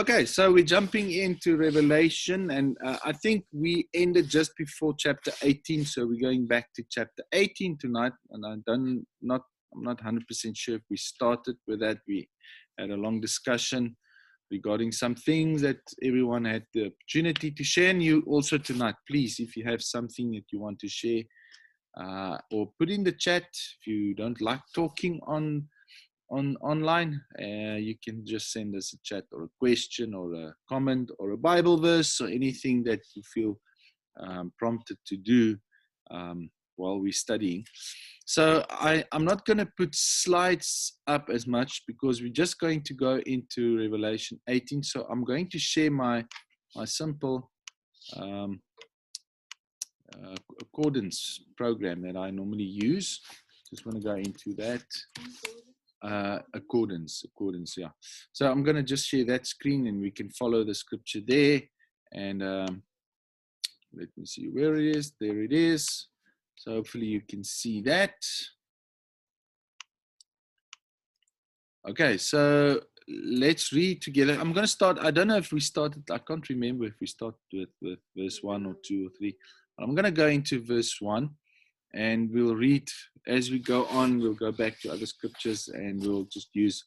Okay, so we're jumping into Revelation, and I think we ended just before chapter 18, so we're going back to chapter 18 tonight, and I'm not 100% sure if we started with that. We had a long discussion regarding some things that everyone had the opportunity to share, and you also tonight, please, if you have something that you want to share, or put in the chat. If you don't like talking online, you can just send us a chat or a question or a comment or a Bible verse or anything that you feel prompted to do while we're studying. So I'm not going to put slides up as much because we're just going to go into Revelation 18. So I'm going to share my simple accordance program that I normally use. Just want to go into that. Accordance, yeah. So I'm going to just share that screen and we can follow the scripture there. And let me see where it is. There it is. So hopefully you can see that. Okay, so let's read together. I'm going to start. I don't know if we started. I can't remember if we started with verse 1 or 2 or 3. I'm going to go into verse 1. And we'll read as we go on. We'll go back to other scriptures and we'll just use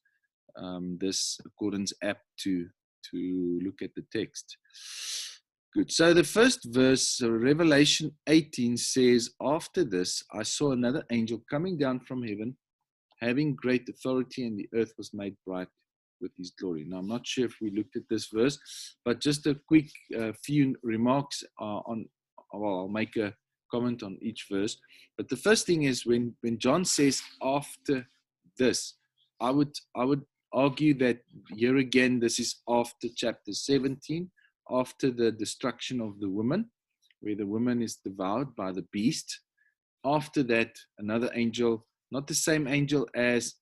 this Accordance app to look at the text. Good. So the first verse, Revelation 18 says, "After this, I saw another angel coming down from heaven, having great authority, and the earth was made bright with his glory." Now, I'm not sure if we looked at this verse, but just a quick few remarks on. Well, I'll make a comment on each verse. But the first thing is when John says after this, I would argue that here again, this is after chapter 17, after the destruction of the woman, where the woman is devoured by the beast. After that, another angel, not the same angel as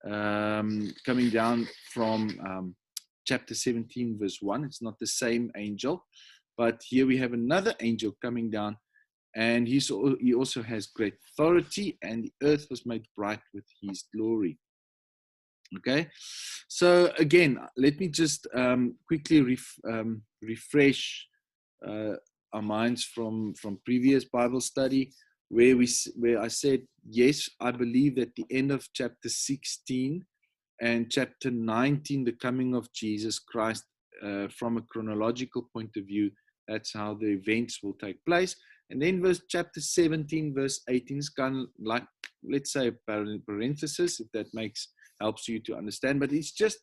coming down from chapter 17, verse 1. It's not the same angel. But here we have another angel coming down, and he also has great authority, and the earth was made bright with his glory. Okay, so again, let me just quickly refresh our minds from previous Bible study, where I said, yes, I believe that the end of chapter 16 and chapter 19, the coming of Jesus Christ, from a chronological point of view, that's how the events will take place. And then chapter 17, verse 18 is kind of like, let's say, a parenthesis, if that helps you to understand. But it's just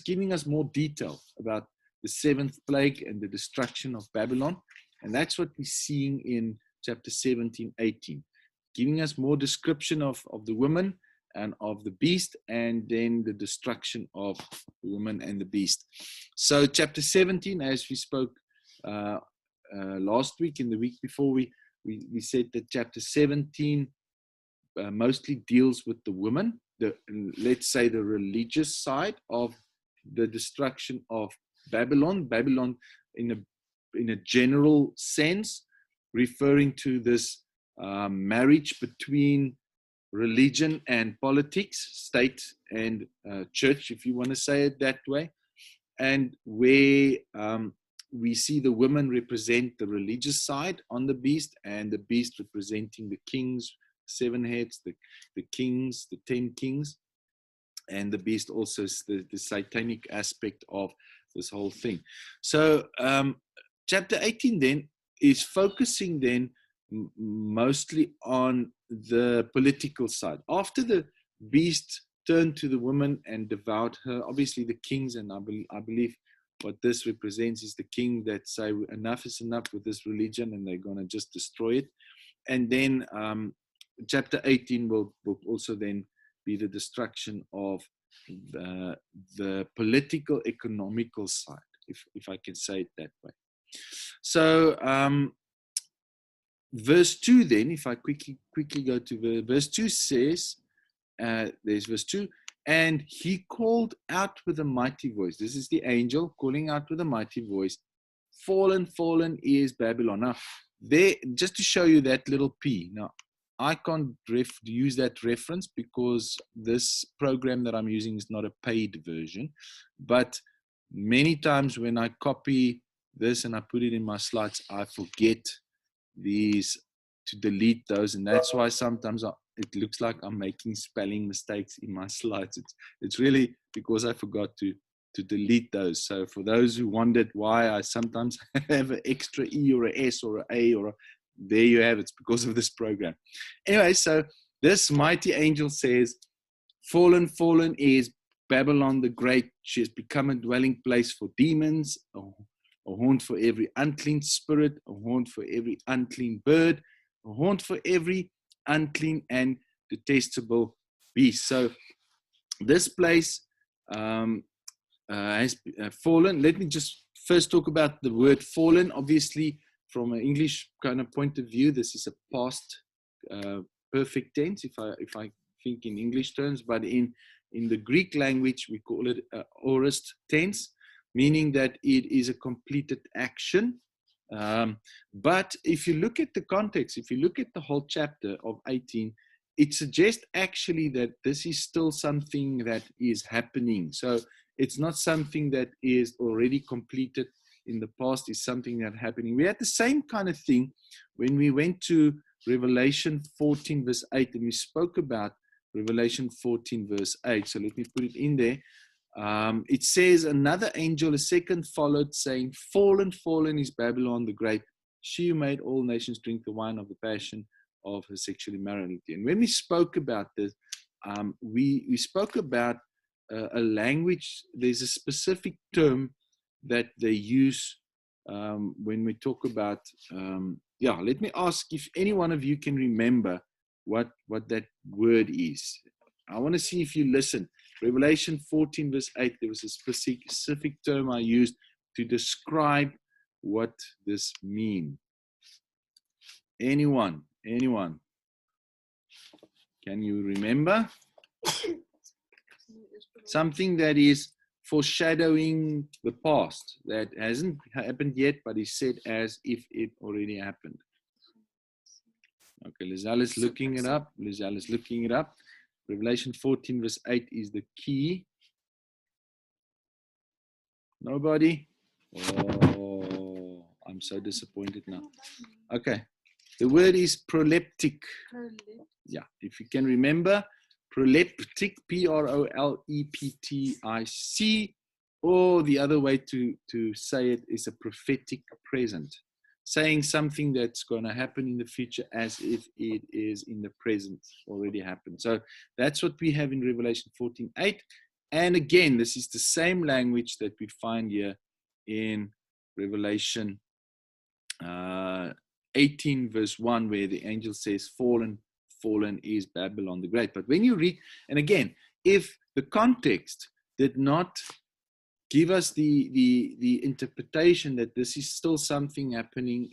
giving us more detail about the seventh plague and the destruction of Babylon. And that's what we're seeing in chapter 17, 18, giving us more description of the woman and of the beast, and then the destruction of the woman and the beast. So chapter 17, as we spoke last week and the week before, we said that chapter 17 mostly deals with the woman, let's say the religious side of the destruction of Babylon in a general sense, referring to this marriage between religion and politics, state and church, if you want to say it that way, and where we see the women represent the religious side on the beast, and the beast representing the kings, 7 heads, the kings, the 10 kings, and the beast also is the satanic aspect of this whole thing. So chapter 18 then is focusing then mostly on the political side. After the beast turned to the woman and devoured her, obviously the kings, and I believe what this represents is the king that say enough is enough with this religion, and they're going to just destroy it. And then chapter 18 will also then be the destruction of the political, economical side, if I can say it that way. So verse 2 then, if I quickly go to verse 2 says, there's verse 2, "And he called out with a mighty voice." This is the angel calling out with a mighty voice, "Fallen, fallen is Babylon." Now, there, just to show you that little P. Now, I can't use that reference because this program that I'm using is not a paid version. But many times when I copy this and I put it in my slides, I forget to delete those, and that's why sometimes it looks like I'm making spelling mistakes in my slides. It's really because I forgot to delete those. So for those who wondered why I sometimes have an extra E or a S or an A there you have it. It's because of this program. Anyway, so this mighty angel says, fallen is Babylon the Great. She has become a dwelling place for demons, a haunt for every unclean spirit, a haunt for every unclean bird, a haunt for every unclean and detestable beast. So this place has fallen. Let me just first talk about the word fallen. Obviously, from an English kind of point of view, this is a past perfect tense, if I think in English terms, but in the Greek language, we call it aorist tense, meaning that it is a completed action. But if you look at the context, if you look at the whole chapter of 18, it suggests actually that this is still something that is happening. So it's not something that is already completed in the past, it's something that's happening. We had the same kind of thing when we went to Revelation 14 verse 8, and we spoke about Revelation 14 verse 8. So let me put it in there. It says, another angel, a second, followed, saying, fallen is Babylon the Great, she who made all nations drink the wine of the passion of her sexual immorality. And when we spoke about this, we spoke about a language. There's a specific term that they use when we talk about, let me ask if any one of you can remember what that word is. I want to see if you listen. Revelation 14 verse 8, there was a specific term I used to describe what this means. Anyone? Can you remember? Something that is foreshadowing the past, that hasn't happened yet, but is said as if it already happened. Okay, Lizelle is looking it up. Revelation 14 verse 8 is the key. Nobody? Oh, I'm so disappointed now. Okay, the word is proleptic. Yeah, if you can remember, proleptic, P-R-O-L-E-P-T-I-C, or the other way to say it is a prophetic present, saying something that's going to happen in the future as if it is in the present already happened. So that's what we have in Revelation 14:8. And again, this is the same language that we find here in Revelation 18 verse 1, where the angel says, fallen is Babylon the Great. But when you read, and again, if the context did not give us the interpretation that this is still something happening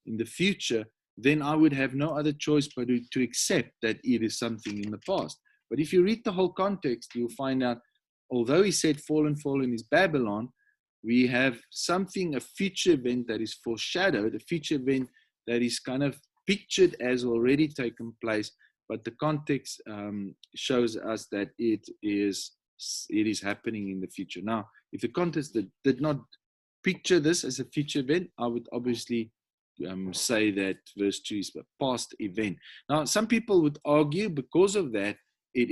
in the future, then I would have no other choice but to accept that it is something in the past. But if you read the whole context, you'll find out, although he said fallen is Babylon, we have something, a future event that is foreshadowed, a future event that is kind of pictured as already taken place, but the context shows us that it is happening in the future. Now, if the context did not picture this as a future event, I would obviously say that verse 2 is a past event. Now, some people would argue because of that, it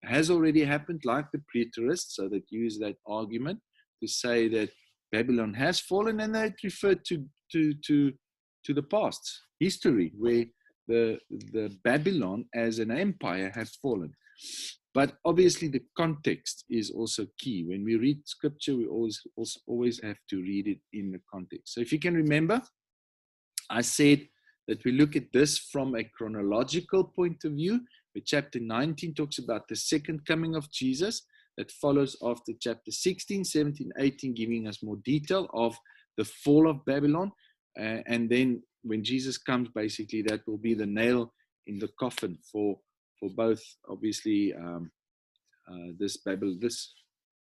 has already happened, like the preterists, so that use that argument to say that Babylon has fallen, and they refer to the past history where the Babylon as an empire has fallen. But obviously the context is also key. When we read scripture, we always have to read it in the context. So if you can remember, I said that we look at this from a chronological point of view, where chapter 19 talks about the second coming of Jesus, that follows after chapter 16, 17, 18, giving us more detail of the fall of Babylon. And then when Jesus comes, basically that will be the nail in the coffin for both, obviously, this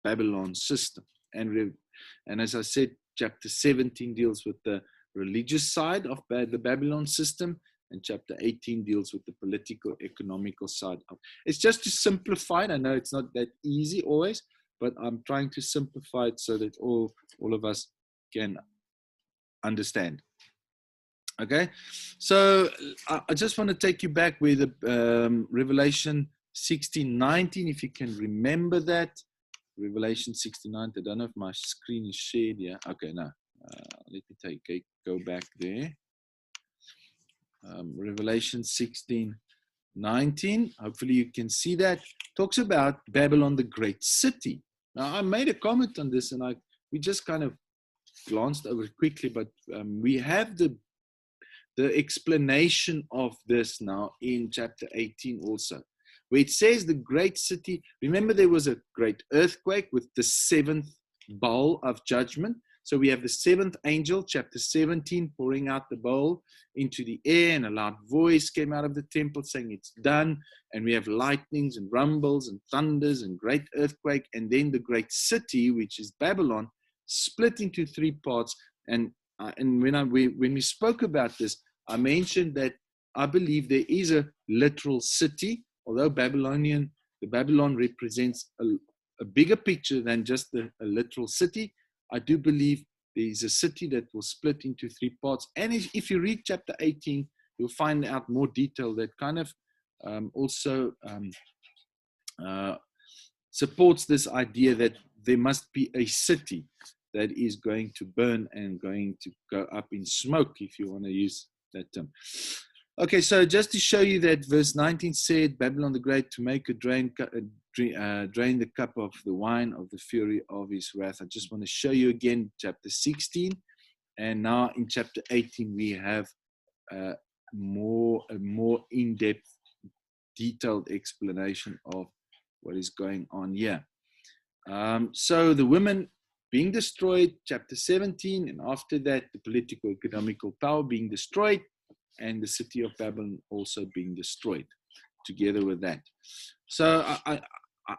Babylon system. And as I said, chapter 17 deals with the religious side of the Babylon system, and chapter 18 deals with the political, economical side of it. It's just to simplify it. I know it's not that easy always, but I'm trying to simplify it so that all of us can understand. Okay, so I just want to take you back with Revelation 16:19, if you can remember that. Revelation 16:19. I don't know if my screen is shared here. Okay, now let me go back there. Revelation 16:19. Hopefully you can see that. Talks about Babylon, the great city. Now I made a comment on this, and we just kind of glanced over it quickly, but we have the explanation of this now in chapter 18 also, where it says the great city. Remember, there was a great earthquake with the seventh bowl of judgment. So we have the seventh angel, chapter 17, pouring out the bowl into the air, and a loud voice came out of the temple saying, "It's done." And we have lightnings and rumbles and thunders and great earthquake. And then the great city, which is Babylon, split into three parts. And when we spoke about this, I mentioned that I believe there is a literal city, although Babylon represents a bigger picture than just a literal city. I do believe there is a city that will split into three parts. And if you read chapter 18, you'll find out more detail that kind of also supports this idea that there must be a city that is going to burn and going to go up in smoke, if you want to use that term. Okay, so just to show you that verse 19 said, Babylon the Great, to make a drain the cup of the wine of the fury of his wrath. I just want to show you again chapter 16. And now in chapter 18, we have a more in-depth, detailed explanation of what is going on here. So the women being destroyed, chapter 17, and after that, the political, economical power being destroyed, and the city of Babylon also being destroyed together with that. So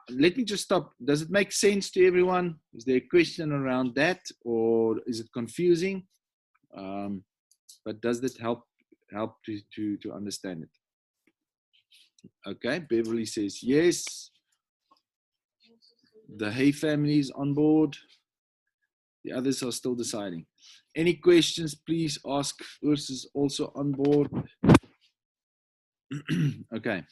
let me just stop. Does it make sense to everyone? Is there a question around that, or is it confusing? But does that help to understand it? Okay, Beverly says yes. The Hay family is on board. The others are still deciding. Any questions, please ask. Urs is also on board. Okay.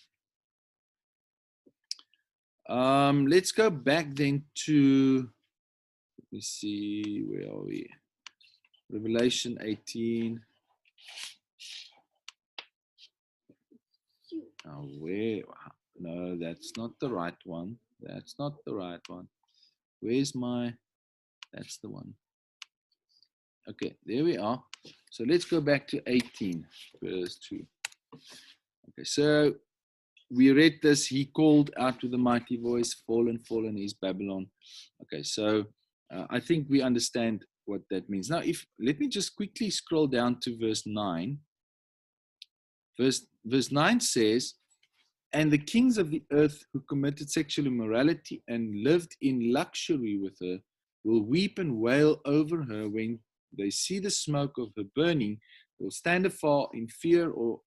Let's go back then to, let me see, where are we? Revelation 18. Where? No, that's not the right one. That's not the right one. Where's my, that's the one. Okay, there we are. So let's go back to 18, verse 2. Okay, so we read this. He called out with a mighty voice, fallen, fallen is Babylon. Okay, so I think we understand what that means. Now, let me just quickly scroll down to verse 9. Verse 9 says, and the kings of the earth who committed sexual immorality and lived in luxury with her will weep and wail over her when they see the smoke of her burning. They will stand afar in fear or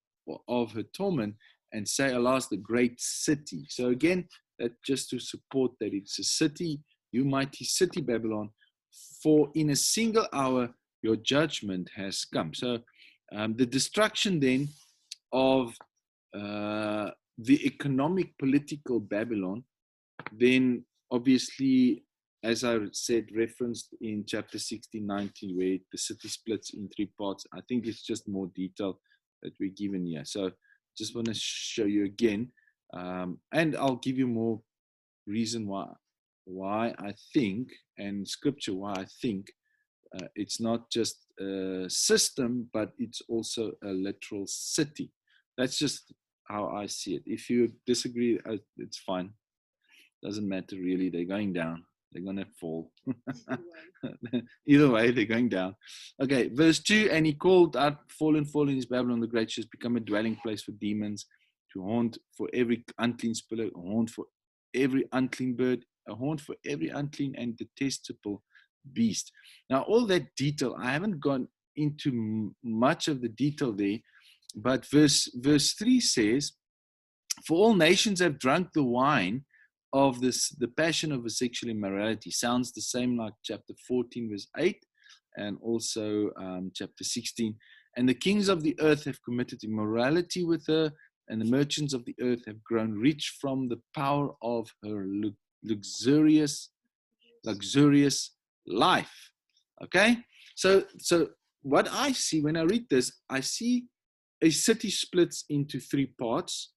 of her torment and say, alas, the great city. So again, that just to support that it's a city, you mighty city Babylon, for in a single hour your judgment has come. So the destruction then of the economic political Babylon, then obviously, as I said, referenced in chapter 16:19, where the city splits in three parts. I think it's just more detail that we're given here. So just want to show you again, and I'll give you more reason why I think, and scripture why I think it's not just a system, but it's also a literal city. That's just how I see it. If you disagree, it's fine. Doesn't matter really. They're going down. They're going to fall. Either way, they're going down. Okay, verse 2, and he called out, fallen, fallen is Babylon the Great. She has become a dwelling place for demons, to haunt for every unclean spirit, a haunt for every unclean bird, a haunt for every unclean and detestable beast. Now, all that detail, I haven't gone into much of the detail there, but verse 3 says, for all nations have drunk the wine of this, the passion of sexual immorality, sounds the same like chapter 14, verse 8, and also chapter 16. And the kings of the earth have committed immorality with her, and the merchants of the earth have grown rich from the power of her luxurious life. Okay, so what I see when I read this, I see a city splits into three parts.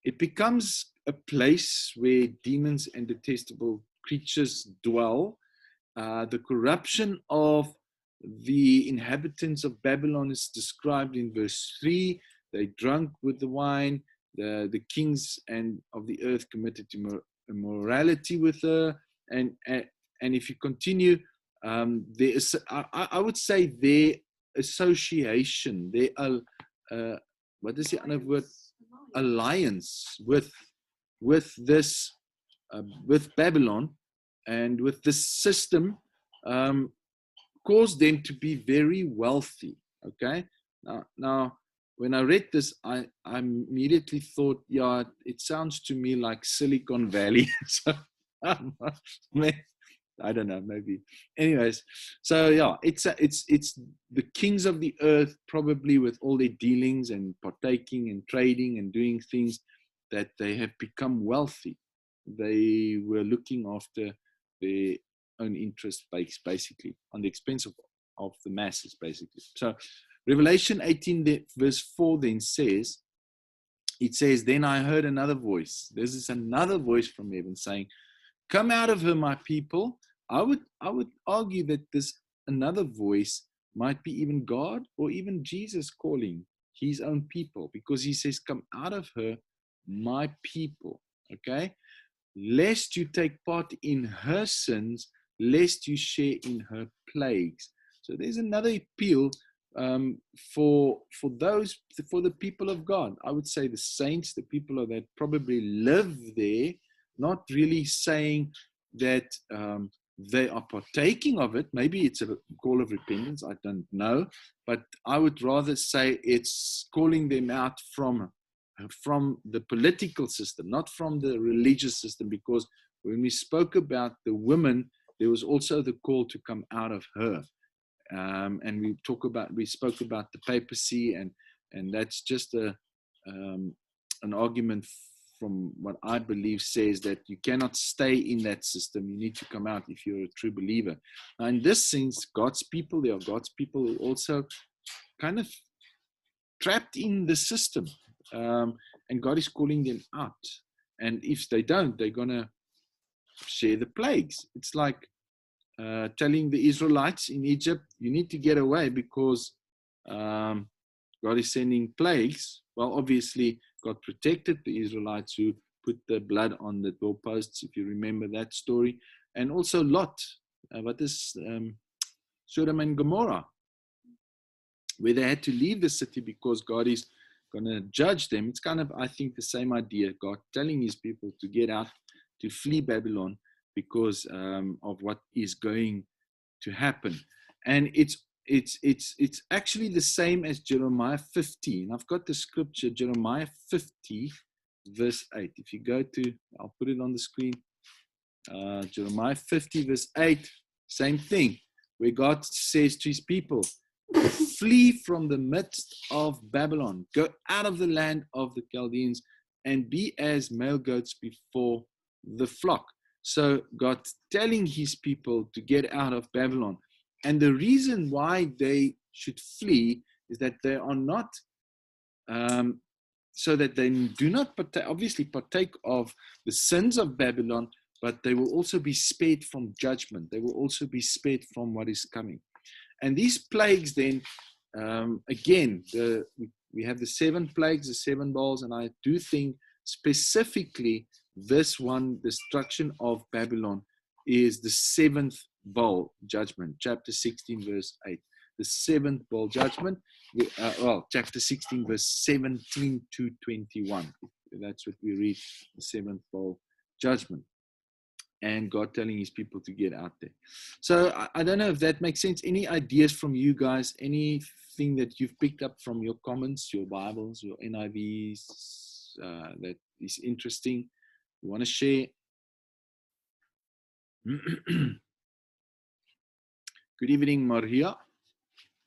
It becomes a place where demons and detestable creatures dwell. The corruption of the inhabitants of Babylon is described in verse 3. They drunk with the wine. The kings and of the earth committed immorality with her. And if you continue, there is, I would say their association, their what is the other word? Alliance with this with Babylon and with this system caused them to be very wealthy. Okay, now when I read this, I immediately thought, yeah, it sounds to me like Silicon Valley. So I don't know, maybe. Anyways, so yeah, it's the kings of the earth, probably with all their dealings and partaking and trading and doing things, that they have become wealthy. They were looking after their own interest base, basically, on the expense of the masses, basically. So Revelation 18, verse 4 then says, it says, then I heard another voice. This is another voice from heaven saying, come out of her, my people. I would argue that this another voice might be even God or even Jesus calling his own people, because he says, come out of her, my people. Okay, lest you take part in her sins, lest you share in her plagues. So there's another appeal for the people of God. I would say the saints, the people that probably live there, not really saying that they are partaking of it. Maybe it's a call of repentance, I don't know, but I would rather say it's calling them out from the political system, not from the religious system, because when we spoke about the women, there was also the call to come out of her. And we spoke about the papacy, and that's just an argument from what I believe says that you cannot stay in that system. You need to come out if you're a true believer. Now, in this sense, God's people, they are God's people also kind of trapped in the system, and God is calling them out. And if they don't, they're gonna share the plagues. It's like telling the Israelites in Egypt, you need to get away because God is sending plagues. Well, obviously, God protected the Israelites who put the blood on the doorposts, if you remember that story. And also Lot, what is Sodom and Gomorrah, where they had to leave the city because God is going to judge them. It's kind of, I think, the same idea. God telling his people to get out, to flee Babylon because of what is going to happen. And it's actually the same as Jeremiah 50. I've got the scripture, Jeremiah 50, verse 8. If you go to, I'll put it on the screen. Jeremiah 50, verse 8, same thing, where God says to his people, flee from the midst of Babylon, go out of the land of the Chaldeans, and be as male goats before the flock. So God telling his people to get out of Babylon. And the reason why they should flee is that they are not, so that they do not obviously partake of the sins of Babylon, but they will also be spared from judgment. They will also be spared from what is coming. And these plagues then, again, we have the 7 plagues, the 7 bowls, and I do think specifically this one, destruction of Babylon, is the 7th bowl judgment, chapter 16, verse 8. The 7th bowl judgment, chapter 16, verse 17 to 21. That's what we read, the 7th bowl judgment. And God telling his people to get out there. So I don't know if that makes sense. Any ideas from you guys? Anything that you've picked up from your comments, your Bibles, your NIVs that is interesting? You want to share? Good evening, Maria.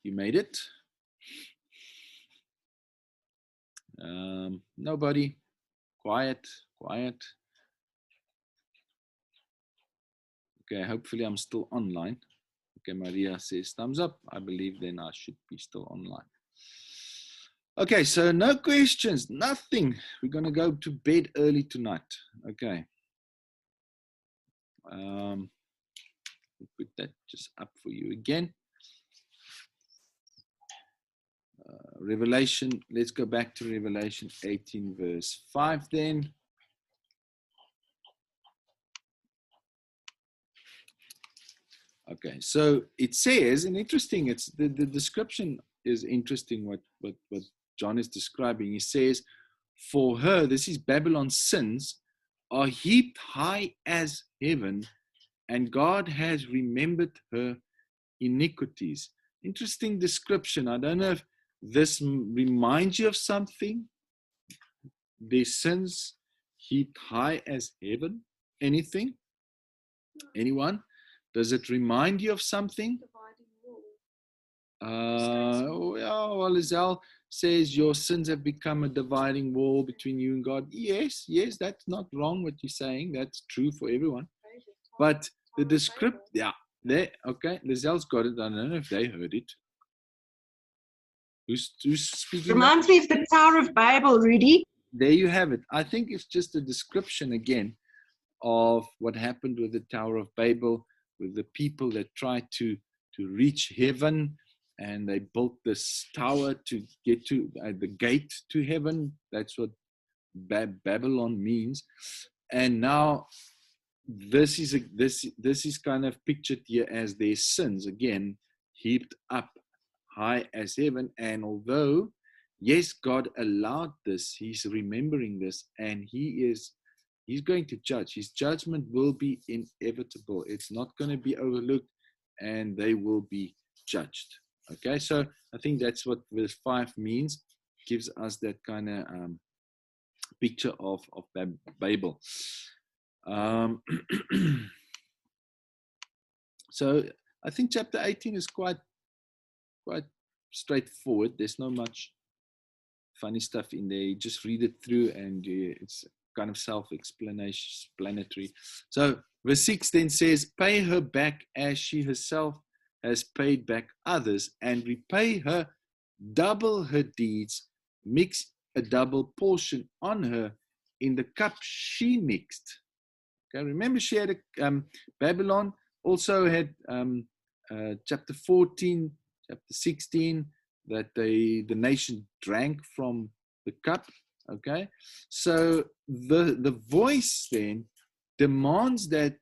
You made it. Nobody. Quiet. Okay, hopefully I'm still online. Okay, Maria says thumbs up. I believe then I should be still online. Okay, so no questions, nothing. We're going to go to bed early tonight. Okay. Put that just up for you again. Revelation, let's go back to Revelation 18 verse 5 then. Okay, so it says, and interesting, it's the description is interesting what John is describing. He says, for her, this is Babylon's sins, are heaped high as heaven, and God has remembered her iniquities. Interesting description. I don't know if this reminds you of something. Their sins heaped high as heaven. Anything? Anyone? Does it remind you of something? Well, Lizelle says your sins have become a dividing wall between you and God. Yes, that's not wrong what you're saying. That's true for everyone. But the description, okay, Lizelle's got it. I don't know if they heard it. Who's speaking? Reminds me of the Tower of Babel, Rudy. There you have it. I think it's just a description again of what happened with the Tower of Babel, with the people that tried to reach heaven, and they built this tower to get to the gate to heaven. That's what Babylon means. And now this is kind of pictured here as their sins again heaped up high as heaven. And although yes, God allowed this, he's remembering this, and he's going to judge. His judgment will be inevitable. It's not going to be overlooked, and they will be judged. Okay, so I think that's what verse 5 means. Gives us that kind of picture of Babel. So I think chapter 18 is quite straightforward. There's not much funny stuff in there. You just read it through, and it's kind of self-explanatory. So verse 6 then says, pay her back as she herself has paid back others, and repay her double her deeds. Mix a double portion on her in the cup she mixed. Okay, remember she had Babylon also had chapter 14, chapter 16, that the nation drank from the cup. Okay, so the voice then demands that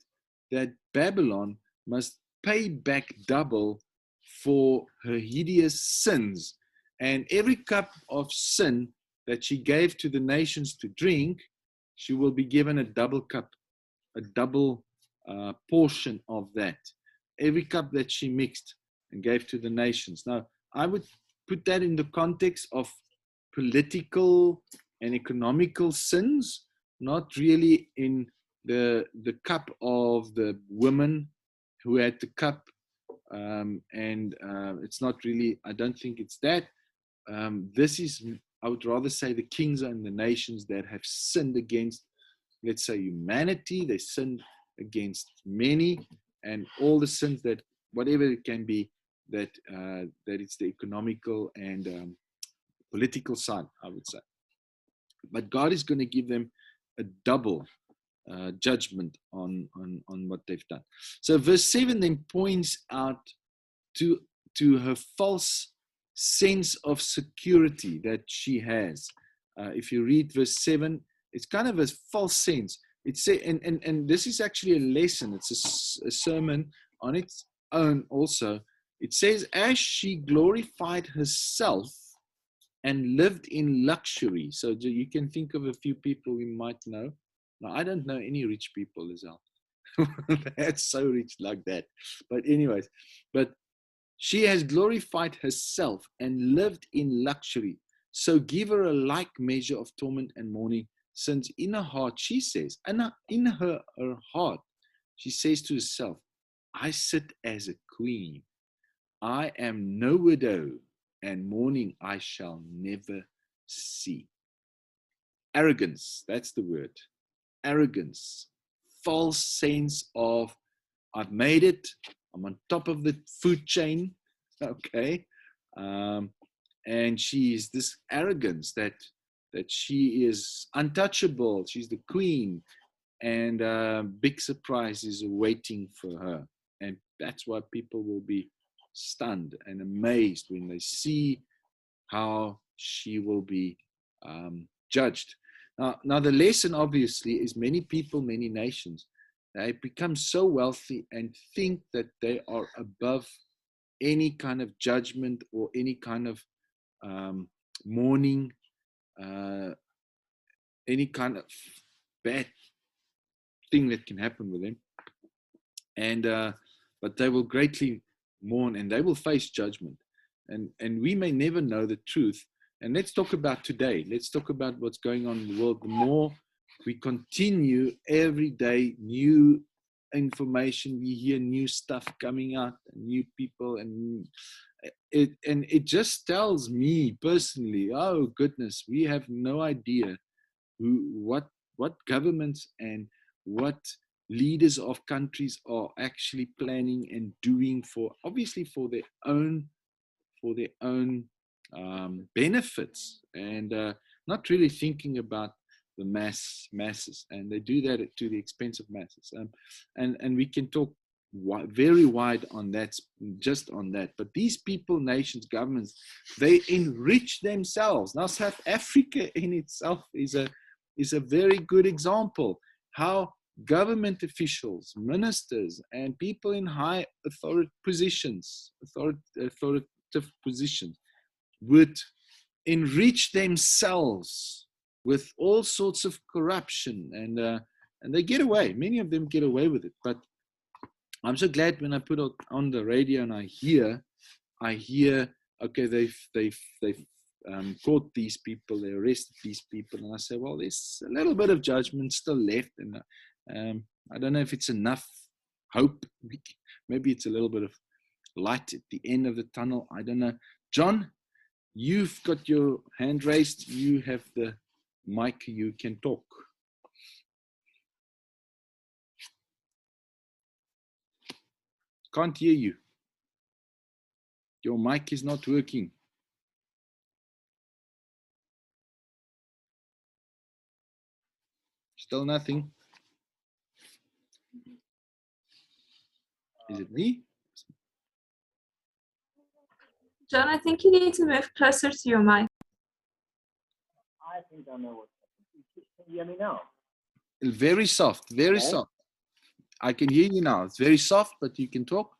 Babylon must pay back double for her hideous sins, and every cup of sin that she gave to the nations to drink, she will be given a double cup, a double portion of that. Every cup that she mixed and gave to the nations. Now, I would put that in the context of political and economical sins, not really in the cup of the women who had the cup, and it's not really, I don't think it's that. This is, I would rather say, the kings and the nations that have sinned against, let's say, humanity. They sinned against many, and all the sins that, whatever it can be, that it's the economical and political side, I would say. But God is going to give them a double judgment on what they've done. So verse 7 then points out to her false sense of security that she has. If you read verse 7, it's kind of a false sense. It's and this is actually a lesson. It's a sermon on its own also. It says, as she glorified herself and lived in luxury. So you can think of a few people we might know. Now, I don't know any rich people, Lizelle. That's so rich like that. But anyways, but she has glorified herself and lived in luxury. So give her a like measure of torment and mourning, since in her heart, she says, and in her heart, She says to herself, I sit as a queen. I am no widow, and mourning I shall never see. Arrogance, that's the word. Arrogance, false sense of I've made it, I'm on top of the food chain, okay? And she is this arrogance that she is untouchable, she's the queen, and big surprise is awaiting for her. And that's why people will be stunned and amazed when they see how she will be judged. Now, the lesson obviously is many people, many nations, they become so wealthy and think that they are above any kind of judgment or any kind of mourning, any kind of bad thing that can happen with them. And but they will greatly mourn and they will face judgment. And we may never know the truth. And let's talk about today. Let's talk about what's going on in the world. The more we continue every day, new information, we hear new stuff coming out, new people, and it just tells me personally, oh goodness, we have no idea what governments and what leaders of countries are actually planning and doing for, obviously for their own benefits, and not really thinking about the masses, and they do that to the expense of masses. And we can talk very wide on that, just on that. But these people, nations, governments, they enrich themselves. Now, South Africa in itself is a very good example how government officials, ministers, and people in high authoritative positions would enrich themselves with all sorts of corruption, and they get away. Many of them get away with it. But I'm so glad when I put it on the radio and I hear, okay, they've caught these people, they arrested these people, and I say, well, there's a little bit of judgment still left, and I don't know if it's enough hope. Maybe it's a little bit of light at the end of the tunnel. I don't know. John, you've got your hand raised. You have the mic. You can talk. Can't hear you. Your mic is not working. Still nothing. Is it me? John, I think you need to move closer to your mic. I think I know what's happening. Can you hear me now? Very soft, very soft. I can hear you now. It's very soft, but you can talk.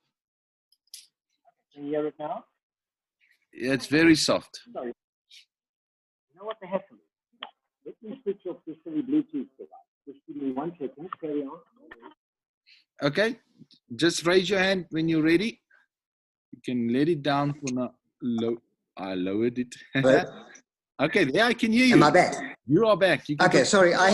Can you hear it now? Yeah, it's very soft. Sorry. You know what the heck is? Let me switch off this silly Bluetooth device. Just give me 1 second. Carry on. Okay. Just raise your hand when you're ready. You can let it down for now. I lowered it. Okay, yeah, I can hear you. Am I back? You are back. You can Okay, talk. sorry. I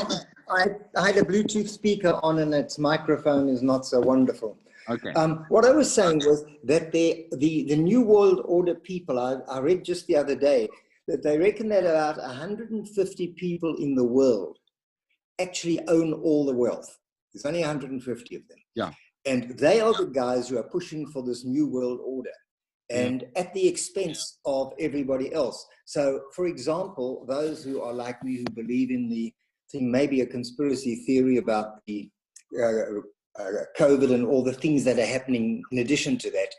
had a Bluetooth speaker on and its microphone is not so wonderful. Okay. What I was saying was that the New World Order people, I read just the other day, that they reckon that about 150 people in the world actually own all the wealth. There's only 150 of them. Yeah. And they are the guys who are pushing for this New World Order, and at the expense of everybody else. So, for example, those who are like me, who believe in the thing, maybe a conspiracy theory about the COVID and all the things that are happening in addition to that,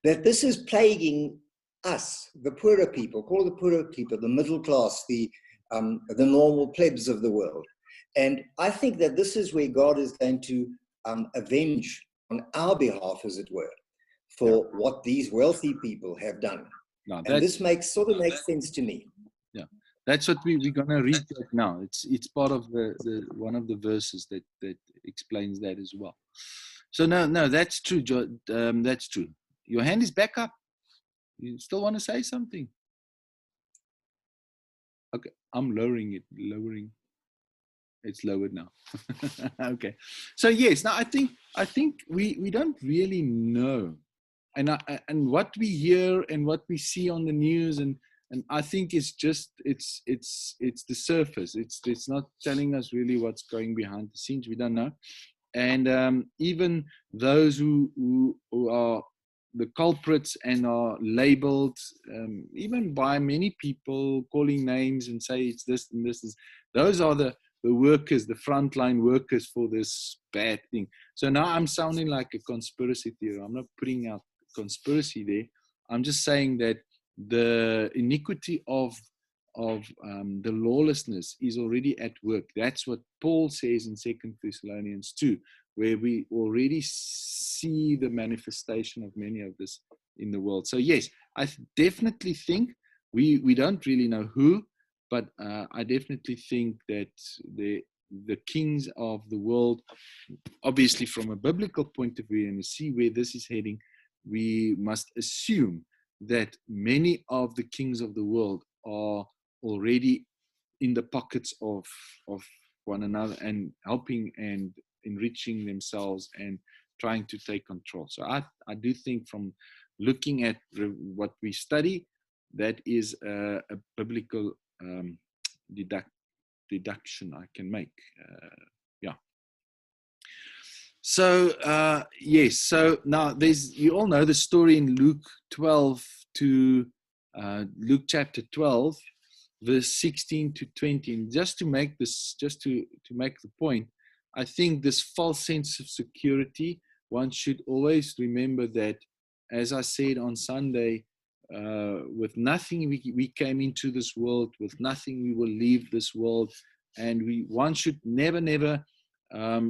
that this is plaguing us, the poorer people, call the poorer people, the middle class, the normal plebs of the world. And I think that this is where God is going to avenge on our behalf, as it were, for what these wealthy people have done. No, and this sort of makes sense to me. Yeah, that's what we're going to read right now. It's part of the one of the verses that explains that as well. So no, that's true, John. That's true. Your hand is back up. You still want to say something? Okay, I'm lowering it. it's lowered now. Okay. So yes, now I think we don't really know, and what we hear and what we see on the news, and I think it's just it's the surface. It's not telling us really what's going behind the scenes. We don't know. And even those who are the culprits and are labeled, even by many people, calling names and say it's this and this is, those are the workers, the frontline workers for this bad thing. So now I'm sounding like a conspiracy theory. I'm not putting out conspiracy there. I'm just saying that the iniquity of the lawlessness is already at work. That's what Paul says in 2 Thessalonians 2, where we already see the manifestation of many of this in the world. So yes, I definitely think we don't really know who, but I definitely think that the kings of the world, obviously from a biblical point of view, and to see where this is heading, we must assume that many of the kings of the world are already in the pockets of one another and helping and enriching themselves and trying to take control. So I do think, from looking at what we study, that is a biblical deduction I can make. So yes, so now you all know the story in Luke 12 to Luke chapter 12, verse 16 to 20. And just to make the point, I think this false sense of security, one should always remember that, as I said on Sunday, with nothing we came into this world, with nothing we will leave this world, and one should never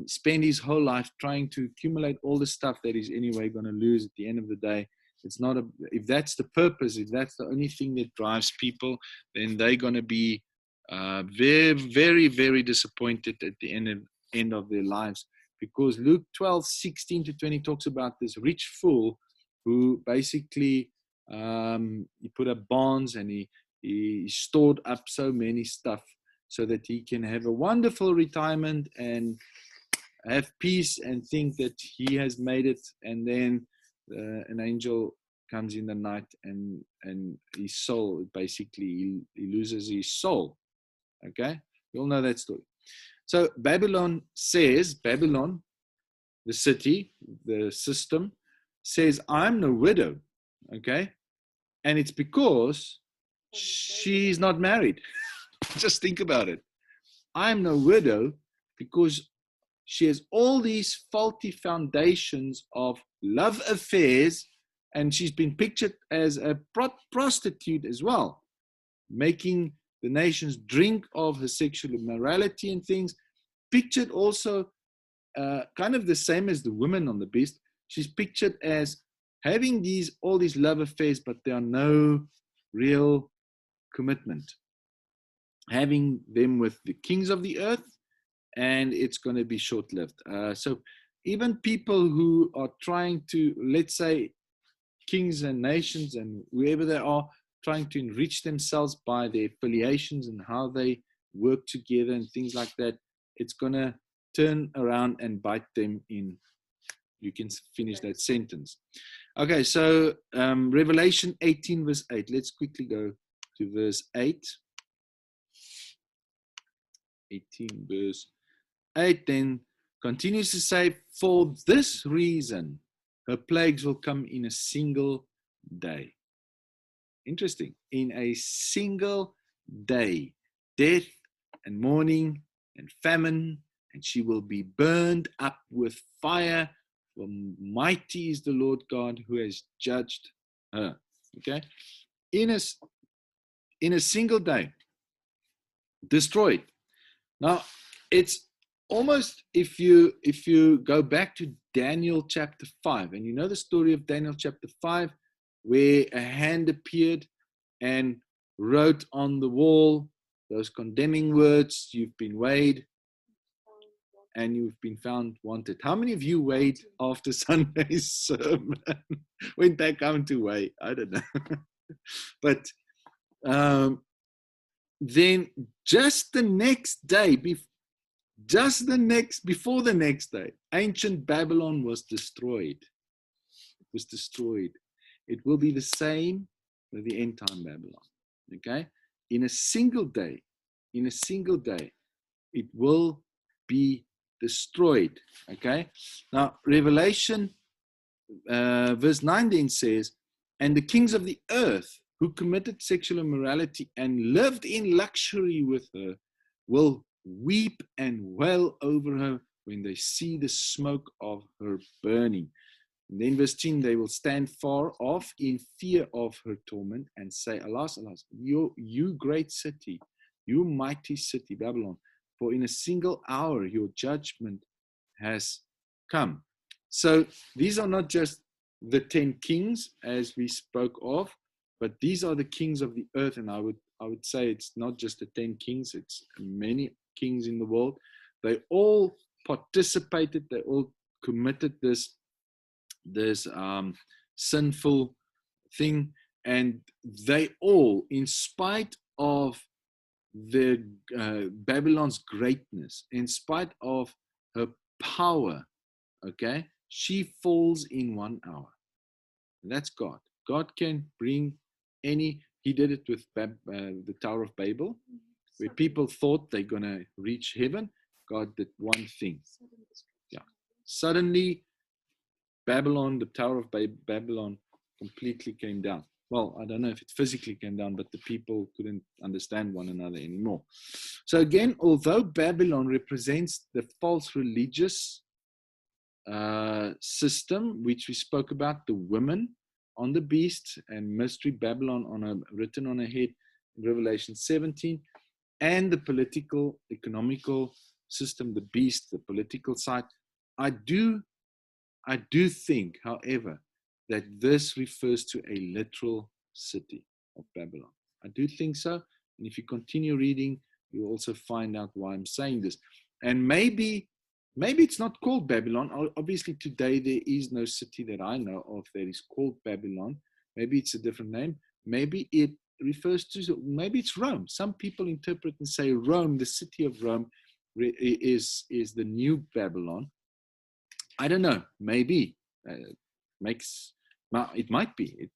spend his whole life trying to accumulate all the stuff that he's anyway going to lose at the end of the day. It's not if that's the purpose, if that's the only thing that drives people, then they're going to be very, very, very disappointed at the end of their lives. Because Luke 12, 16 to 20 talks about this rich fool who basically he put up bonds and he stored up so many stuff so that he can have a wonderful retirement and have peace and think that he has made it. And then an angel comes in the night and his soul, basically, he loses his soul. Okay? You all know that story. So Babylon, the city, the system, says, I'm no widow. Okay? And it's because she's not married. Just think about it. I'm no widow because she has all these faulty foundations of love affairs, and she's been pictured as a prostitute as well, making the nations drink of her sexual immorality and things. Pictured also kind of the same as the woman on the beast. She's pictured as having all these love affairs, but there are no real commitment. Having them with the kings of the earth, and it's going to be short-lived. So even people who are trying to, let's say, kings and nations and whoever they are, trying to enrich themselves by their affiliations and how they work together and things like that, it's going to turn around and bite them in. You can finish that sentence. Okay, so Revelation 18 verse 8. Let's quickly go to verse 8. 18 verse 8 then continues to say, for this reason her plagues will come in a single day. Interesting. In a single day, death and mourning and famine, and she will be burned up with fire, for mighty is the Lord God who has judged her. Okay? In a single day, destroyed. Now, it's almost, if you go back to Daniel chapter 5, and you know the story of Daniel chapter 5, where a hand appeared and wrote on the wall those condemning words, you've been weighed and you've been found wanted. How many of you weighed after Sunday's sermon? Went back home to weigh? I don't know. But then just the next day, before the next day, ancient Babylon was destroyed. It was destroyed. It will be the same with the end time Babylon. Okay? In a single day, it will be destroyed. Okay? Now, Revelation verse 9 then says, and the kings of the earth who committed sexual immorality and lived in luxury with her will weep and wail over her when they see the smoke of her burning. And then verse 10, they will stand far off in fear of her torment and say, alas, alas, you great city, you mighty city, Babylon, for in a single hour your judgment has come. So these are not just the 10 kings as we spoke of, but these are the kings of the earth. And I would say it's not just the 10 kings, it's many kings in the world. They all participated, they all committed this sinful thing, and they all, in spite of the Babylon's greatness, in spite of her power, okay, she falls in 1 hour. And that's God. God can bring any. He did it with the Tower of Babel, where people thought they're going to reach heaven. God did one thing. Yeah. Suddenly, Babylon, the Tower of Babylon, completely came down. Well, I don't know if it physically came down, but the people couldn't understand one another anymore. So again, although Babylon represents the false religious system, which we spoke about, the women on the beast and mystery Babylon written on a head in Revelation 17, and the political, economical system, the beast, the political side, I do think, however, that this refers to a literal city of Babylon. I do think so. And if you continue reading, you'll also find out why I'm saying this. And maybe it's not called Babylon. Obviously, today there is no city that I know of that is called Babylon. Maybe it's a different name. Maybe it refers to, maybe it's Rome. Some people interpret and say Rome, the city of Rome, is the new Babylon. I don't know. Maybe it might be.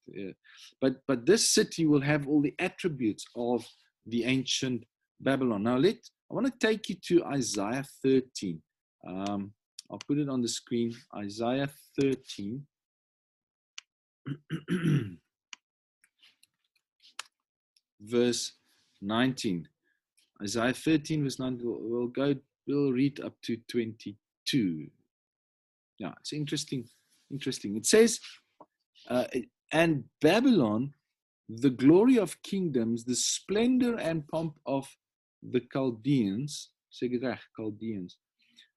But this city will have all the attributes of the ancient Babylon. Now I want to take you to Isaiah 13. I'll put it on the screen. Isaiah 13. Verse 19. Isaiah 13 verse 19. We'll read up to 22. Yeah, it's interesting. It says, and Babylon, the glory of kingdoms, the splendor and pomp of the Chaldeans,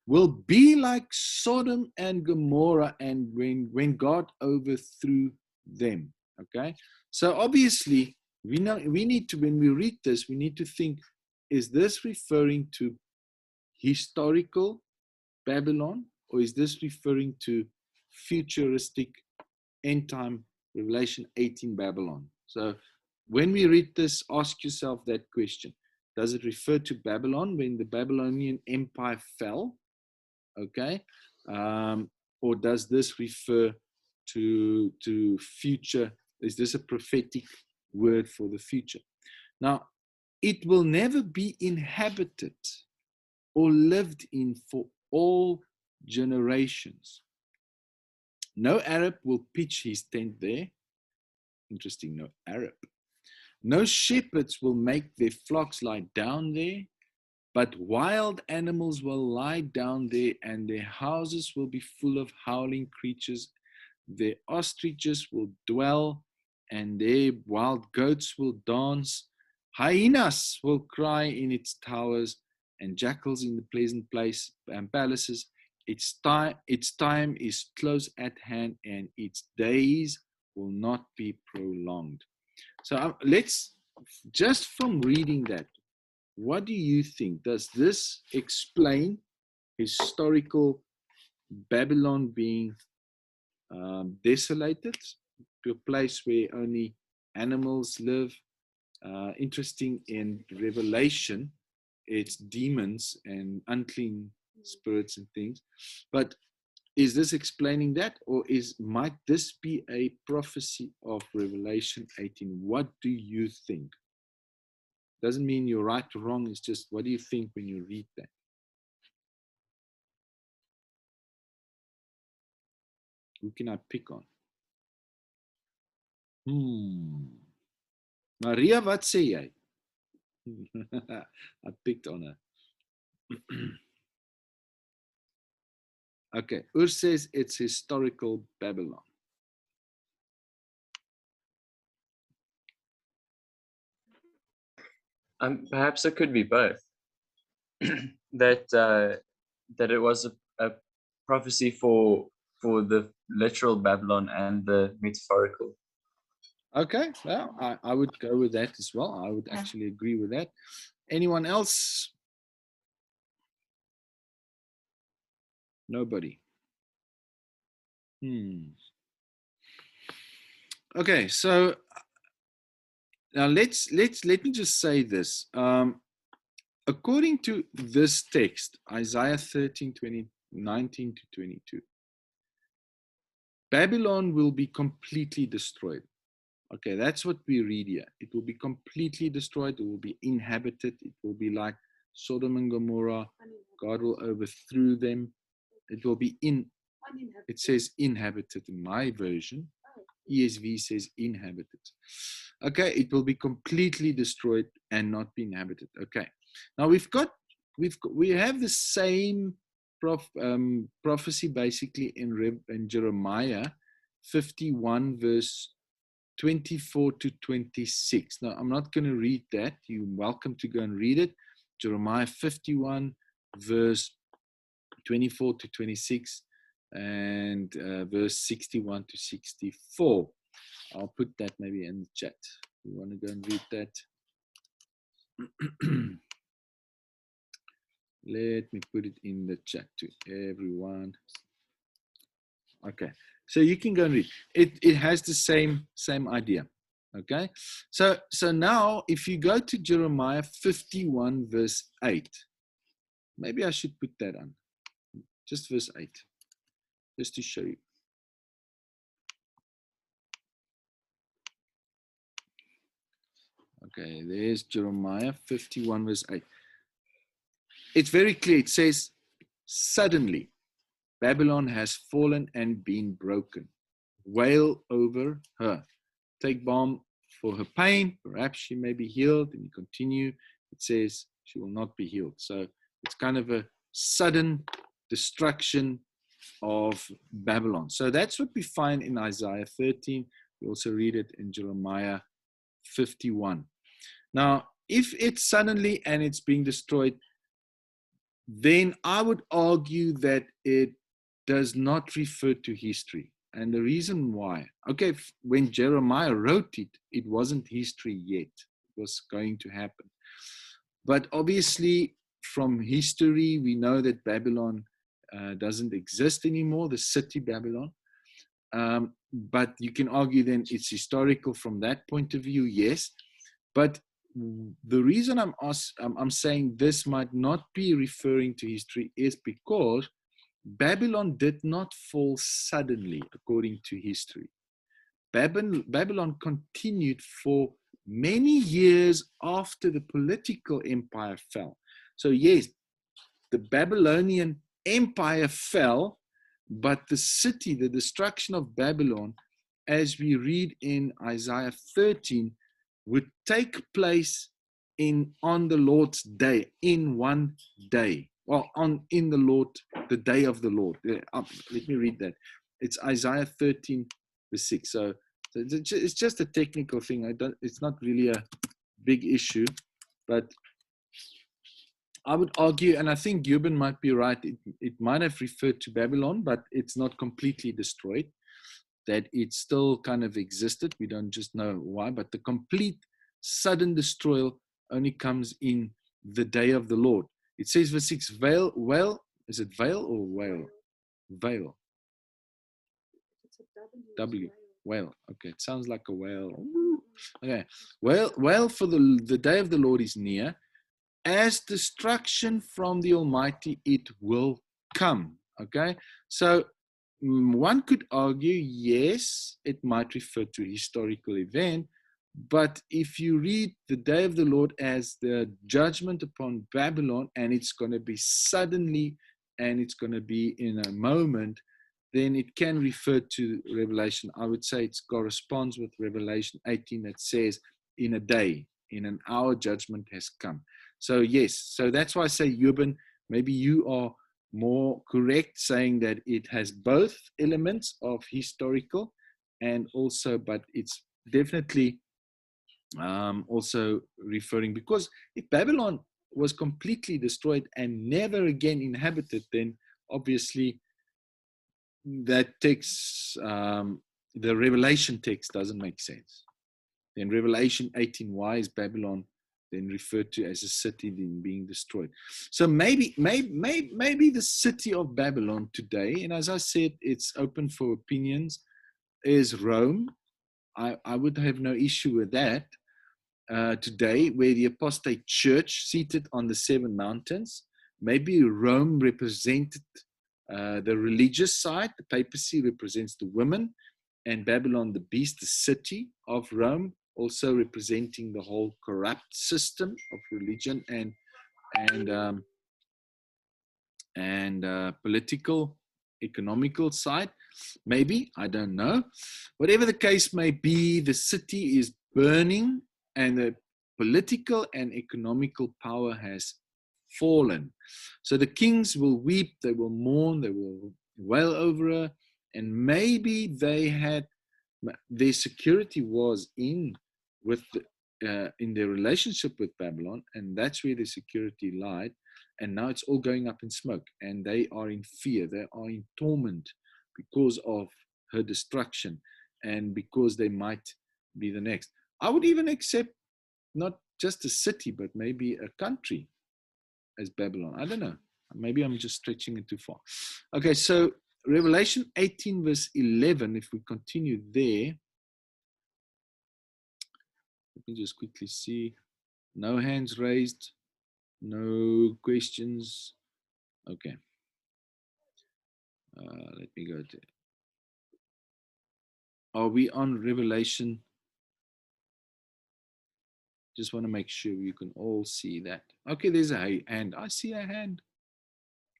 will be like Sodom and Gomorrah, and when God overthrew them. Okay, so obviously we need to, when we read this, we need to think: is this referring to historical Babylon, or is this referring to futuristic end time Revelation 18 Babylon? So when we read this, ask yourself that question: does it refer to Babylon when the Babylonian Empire fell? Okay, or does this refer to future? Is this a prophetic word for the future? Now, it will never be inhabited or lived in for all generations. No Arab will pitch his tent there. Interesting, no Arab. No shepherds will make their flocks lie down there, but wild animals will lie down there, and their houses will be full of howling creatures. Their ostriches will dwell, and their wild goats will dance. Hyenas will cry in its towers, and jackals in the pleasant place and palaces. Its time is close at hand, and its days will not be prolonged. So let's, just from reading that, what do you think? Does this explain historical Babylon being desolated to a place where only animals live? Interesting, in Revelation, it's demons and unclean spirits and things. But is this explaining that, or might this be a prophecy of Revelation 18? What do you think? Doesn't mean you're right or wrong. It's just, what do you think when you read that? Who can I pick on? Maria, wat sê jy? I picked on her. Okay, Ur says it's historical Babylon. Perhaps it could be both. that it was a prophecy for the literal Babylon and the metaphorical. Okay, well, I would go with that as well. I would actually agree with that. Anyone else? Nobody. Okay, so now let me just say this. According to this text, Isaiah 13, 19 to 22, Babylon will be completely destroyed. Okay, that's what we read here. It will be completely destroyed. It will be inhabited. It will be like Sodom and Gomorrah. God will overthrow them. It will be it says inhabited in my version. ESV says inhabited. Okay, it will be completely destroyed and not be inhabited. Okay, now we have the same prophecy basically in Jeremiah 51 verse 24 to 26. Now I'm not going to read that. You're welcome to go and read it. Jeremiah 51 verse 24 to 26 and verse 61 to 64. I'll put that maybe in the chat. You want to go and read that? Let me put it in the chat to everyone. Okay, so you can go and read. It has the same idea. Okay, so now if you go to Jeremiah 51 verse 8, maybe I should put that on. Just verse 8, just to show you. Okay, there's Jeremiah 51 verse 8. It's very clear. It says, suddenly Babylon has fallen and been broken. Wail over her. Take balm for her pain. Perhaps she may be healed. And you continue. It says she will not be healed. So it's kind of a sudden destruction of Babylon. So that's what we find in Isaiah 13. We also read it in Jeremiah 51. Now, if it's suddenly and it's being destroyed, then I would argue that it does not refer to history. And the reason why, okay, when Jeremiah wrote it, it wasn't history yet. It was going to happen. But obviously, from history, we know that Babylon doesn't exist anymore, the city Babylon. But you can argue then it's historical from that point of view, yes. But the reason I'm saying this might not be referring to history is because Babylon did not fall suddenly, according to history. Babylon continued for many years after the political empire fell. So yes, the Babylonian empire fell, but the city, the destruction of Babylon, as we read in Isaiah 13, would take place on the Lord's day, in one day. Well, in the day of the Lord. Let me read that. It's Isaiah 13, verse 6. So it's just a technical thing. It's not really a big issue, but I would argue, and I think Gibbon might be right, it might have referred to Babylon, but it's not completely destroyed, that it still kind of existed. We don't just know why, but the complete sudden destroyal only comes in the day of the Lord. It says verse 6, wail, is it veil or whale? Veil. W. Whale. Okay, it sounds like a whale. Okay. Wail for the day of the Lord is near. as destruction from the Almighty, it will come. Okay, so one could argue, yes, it might refer to a historical event, but if you read the day of the Lord as the judgment upon Babylon, and it's going to be suddenly and it's going to be in a moment, then it can refer to Revelation. I would say it corresponds with Revelation 18 that says, in a day, in an hour, judgment has come. So yes, so that's why I say, Euban, maybe you are more correct saying that it has both elements of historical and also, but it's definitely also referring, because if Babylon was completely destroyed and never again inhabited, then obviously that text, the Revelation text doesn't make sense. In Revelation 18, why is Babylon then referred to as a city then being destroyed? So maybe the city of Babylon today, and as I said, it's open for opinions, is Rome. I would have no issue with that. Today, where the apostate church seated on the seven mountains, maybe Rome represented the religious side, the papacy represents the women, and Babylon the beast, the city of Rome, also representing the whole corrupt system of religion and political, economical side. Maybe, I don't know. Whatever the case may be, the city is burning and the political and economical power has fallen. So the kings will weep, they will mourn, they will wail over her, and maybe they had, their security was in their relationship with Babylon, and that's where the security lied. And now it's all going up in smoke, and they are in fear, they are in torment because of her destruction and because they might be the next. I would even accept not just a city, but maybe a country as Babylon. I don't know. Maybe I'm just stretching it too far. Okay, so Revelation 18 verse 11, if we continue there, let me just quickly see. No hands raised, no questions. Okay. Let me go to, are we on Revelation? Just want to make sure you can all see that. Okay, there's a hand. I see a hand.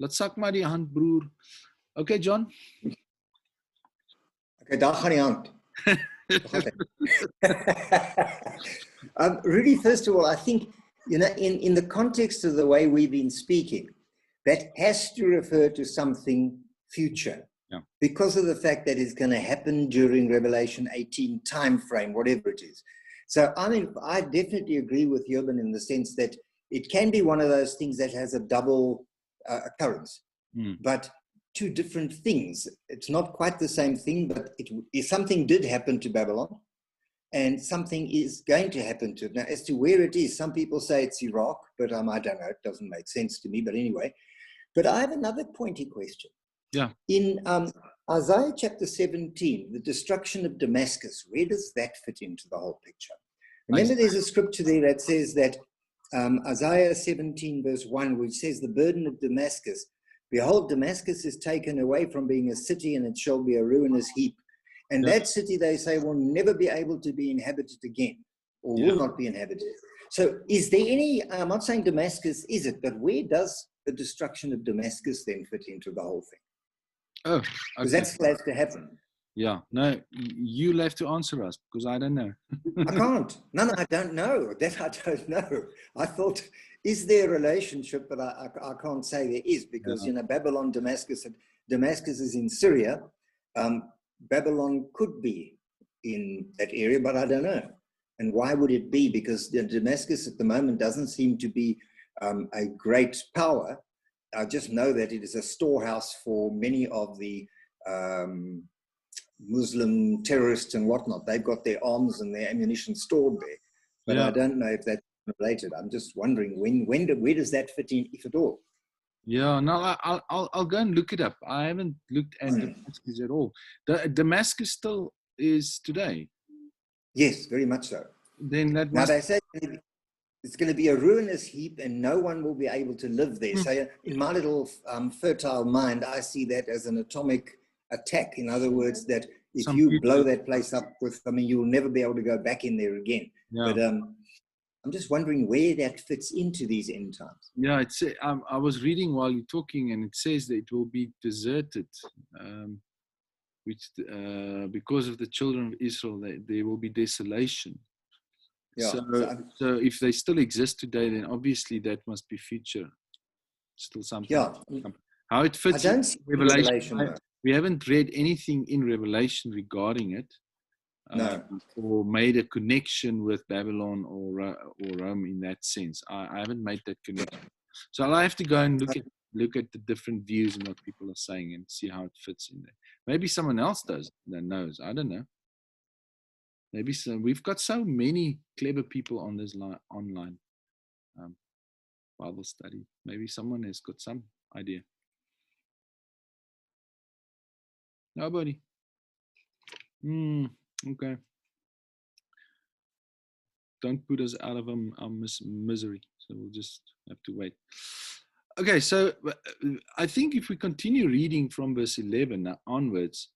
Laat sak maar die hand, broer. Okay, John. Okay, daar gaan die hand. Really, first of all, I think, you know, in the context of the way we've been speaking, that has to refer to something future. Yeah. Because of the fact that it's going to happen during Revelation 18 time frame, whatever it is. So, I mean, I definitely agree with Euban in the sense that it can be one of those things that has a double occurrence, but two different things. It's not quite the same thing, but something did happen to Babylon, and something is going to happen to it. Now, as to where it is, some people say it's Iraq, but I don't know. It doesn't make sense to me, but anyway. But I have another pointy question. Yeah. In Isaiah chapter 17, the destruction of Damascus, where does that fit into the whole picture? Remember, there's a scripture there that says that Isaiah 17 verse 1, which says, the burden of Damascus, behold, Damascus is taken away from being a city, and it shall be a ruinous heap. And that city, they say, will never be able to be inhabited again, or will not be inhabited. So is there any, I'm not saying Damascus is it, but where does the destruction of Damascus then fit into the whole thing? Oh, okay. Because that still has to happen. Yeah, no, you'll have to answer us because I don't know. I can't. No, I don't know. That I don't know. I thought, is there a relationship? But I can't say there is, because, you know, Babylon, Damascus is in Syria. Babylon could be in that area, but I don't know. And why would it be? Because Damascus at the moment doesn't seem to be a great power. I just know that it is a storehouse for many of the Muslim terrorists and whatnot. They've got their arms and their ammunition stored there. But I don't know if that's related. I'm just wondering where does that fit in, if at all? Yeah, no, I'll go and look it up. I haven't looked at Damascus at all. Damascus still is today. Yes, very much so. Then that now must. they say it's going to be a ruinous heap and no one will be able to live there. So in my little fertile mind, I see that as an atomic attack. In other words, that if you blow that place up with, I mean, you'll never be able to go back in there again. Yeah. But I'm just wondering where that fits into these end times. Yeah, it's. I was reading while you're talking, and it says that it will be deserted, which because of the children of Israel, there will be desolation. Yeah. So if they still exist today, then obviously that must be future. Still something. Yeah. How it fits I don't in see Revelation. We haven't read anything in Revelation regarding it. No. Or made a connection with Babylon or Rome in that sense. I haven't made that connection. So I'll have to go and look at the different views and what people are saying and see how it fits in there. Maybe someone else does that knows. I don't know. Maybe so. We've got so many clever people on this online Bible study. Maybe someone has got some idea. Nobody. Okay. Don't put us out of our misery. So we'll just have to wait. Okay, so I think if we continue reading from verse 11 onwards,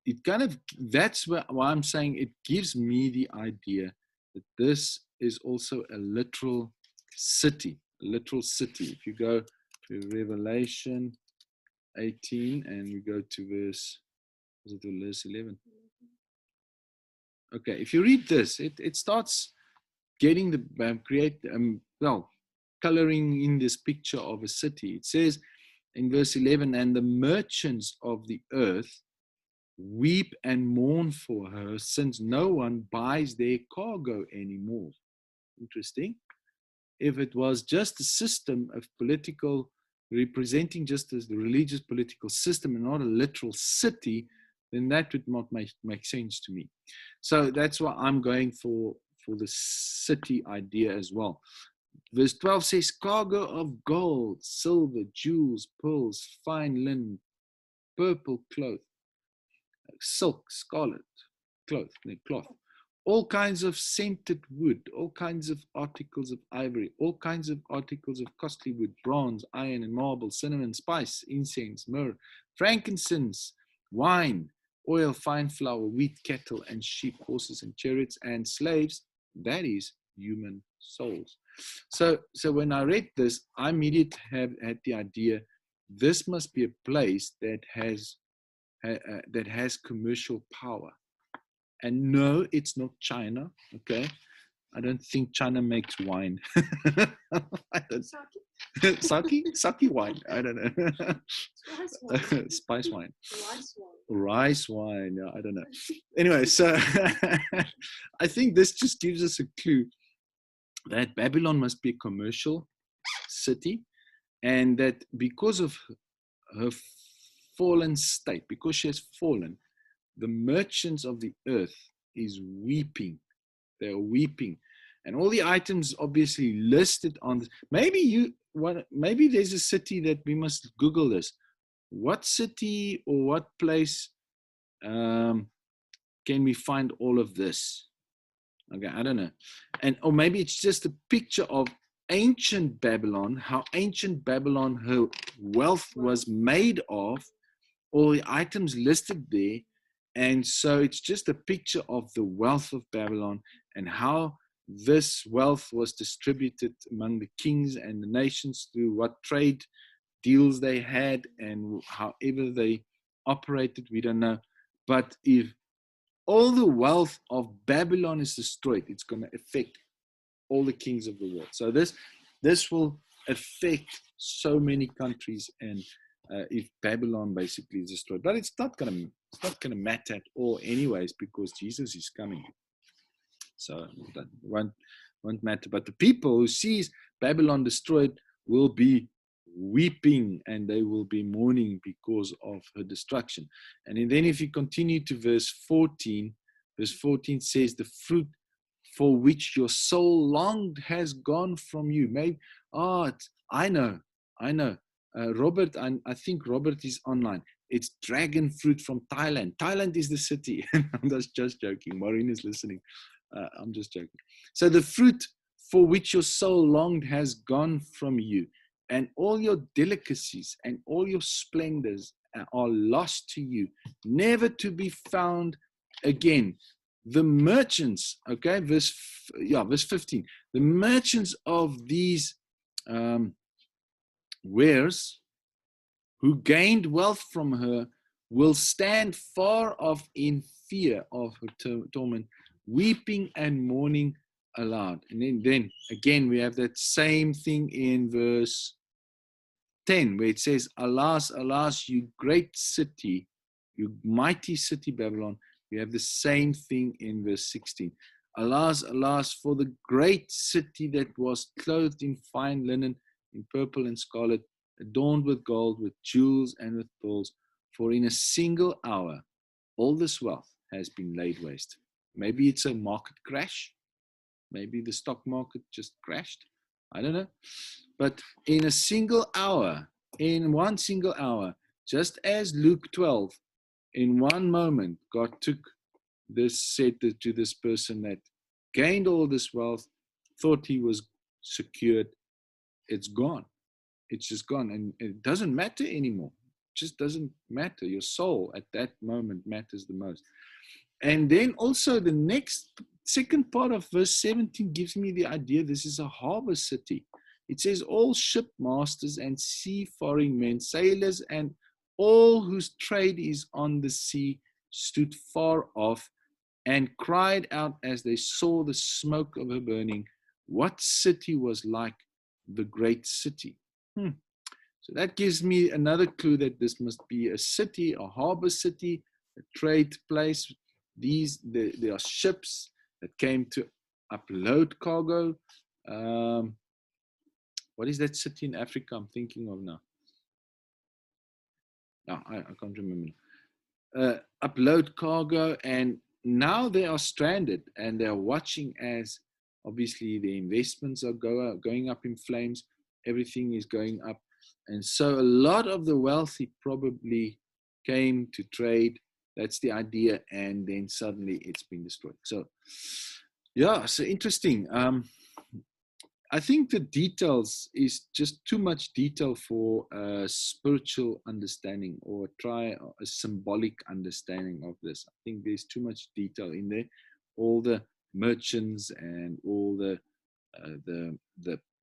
it kind of, that's why I'm saying it gives me the idea that this is also a literal city. A literal city. If you go to Revelation 18 and we go to verse 11. Okay, if you read this, it starts getting coloring in this picture of a city. It says in verse 11, and the merchants of the earth weep and mourn for her, since no one buys their cargo anymore. Interesting. If it was just a system of political, representing just as the religious political system and not a literal city, then that would not make sense to me. So that's why I'm going for the city idea as well. Verse 12 says, cargo of gold, silver, jewels, pearls, fine linen, purple cloth, silk, scarlet cloth, all kinds of scented wood, all kinds of articles of ivory, all kinds of articles of costly wood, bronze, iron, and marble, cinnamon, spice, incense, myrrh, frankincense, wine, oil, fine flour, wheat, cattle, and sheep, horses, and chariots, and slaves, that is human souls. So when I read this, I immediately had the idea, this must be a place that has commercial power. And no, it's not China, okay? I don't think China makes wine. Sake wine, I don't know. Spice wine. Rice wine, yeah, I don't know. Anyway, so I think this just gives us a clue that Babylon must be a commercial city, and that because of her fallen state, because she has fallen, the merchants of the earth is weeping. They're weeping. And all the items obviously listed on this. Maybe there's a city that we must Google this. What city or what place can we find all of this? Okay, I don't know. Or maybe it's just a picture of ancient Babylon, how ancient Babylon, her wealth was made of, all the items listed there. And so it's just a picture of the wealth of Babylon and how this wealth was distributed among the kings and the nations through what trade deals they had and however they operated, we don't know. But if all the wealth of Babylon is destroyed, it's going to affect all the kings of the world. So this will affect so many countries, and if Babylon basically is destroyed, but it's not going to matter at all, anyways, because Jesus is coming. So that won't matter. But the people who sees Babylon destroyed will be weeping and they will be mourning because of her destruction. And then if you continue to verse 14 says, the fruit for which your soul longed has gone from you. Maybe, I know. Robert, I think Robert is online. It's dragon fruit from Thailand. Thailand is the city. I'm just joking. Maureen is listening. I'm just joking. So the fruit for which your soul longed has gone from you, and all your delicacies and all your splendors are lost to you, never to be found again. The merchants, okay, verse 15, the merchants of these wares who gained wealth from her will stand far off in fear of her torment, weeping and mourning aloud. And then again, we have that same thing in verse 10, where it says, alas, alas, you great city, you mighty city Babylon. We have the same thing in verse 16. Alas, alas, for the great city that was clothed in fine linen, in purple and scarlet, adorned with gold, with jewels and with pearls. For in a single hour, all this wealth has been laid waste. Maybe it's a market crash. Maybe the stock market just crashed. I don't know. But in a single hour, in one single hour, just as Luke 12, in one moment, God took this, said to this person that gained all this wealth, thought he was secured. It's gone. It's just gone. And it doesn't matter anymore. It just doesn't matter. Your soul at that moment matters the most. And then also the second part of verse 17 gives me the idea this is a harbor city. It says all shipmasters and seafaring men, sailors, and all whose trade is on the sea stood far off and cried out as they saw the smoke of her burning. What city was like the great city? So that gives me another clue that this must be a city, a harbor city, a trade place. There are ships that came to upload cargo. What is that city in Africa I'm thinking of now? No, I can't remember. Upload cargo, and now they are stranded and they are watching as obviously the investments are going up in flames. Everything is going up. And so a lot of the wealthy probably came to trade. That's the idea. And then suddenly it's been destroyed. So, yeah, so interesting. I think the details is just too much detail for a spiritual understanding or a symbolic understanding of this. I think there's too much detail in there. All the merchants and all the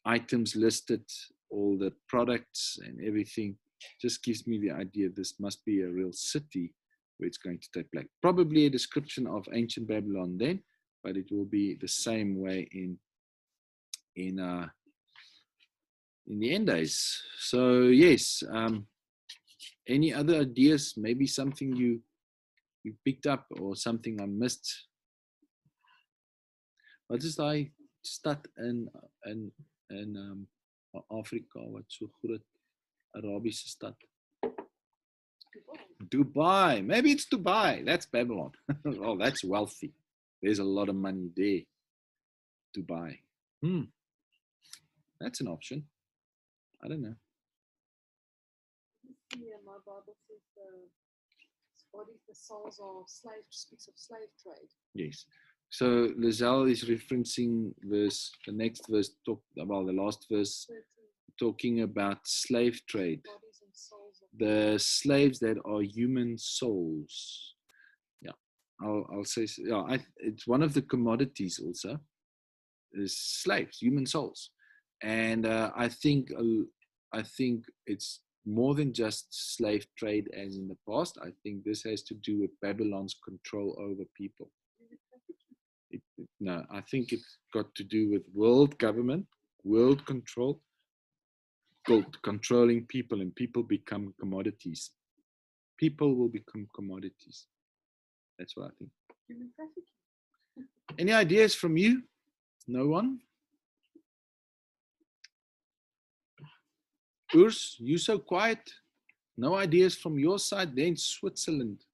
items listed, all the products and everything just gives me the idea this must be a real city where it's going to take place. Probably a description of ancient Babylon then, but it will be the same way in the end days. So yes, any other ideas? Maybe something you picked up or something I missed. Wat is daai stad in Afrika wat so groot Arabiese stad? Dubai. Maybe it's Dubai. That's Babylon. Oh, that's wealthy. There's a lot of money there. Dubai. That's an option. I don't know. Yeah, my Bible says the souls of slaves, speaks of slave trade. Yes. So Lizelle is referencing the next verse, the last verse, talking about slave trade. The slaves that are human souls. Yeah, I'll say, yeah, it's one of the commodities also, is slaves, human souls. And I think it's more than just slave trade as in the past. I think this has to do with Babylon's control over people. No, I think it's got to do with world government, world control, controlling people, and people become commodities. People will become commodities. That's what I think. Any ideas from you? No one? Urs, you so quiet. No ideas from your side there in Switzerland.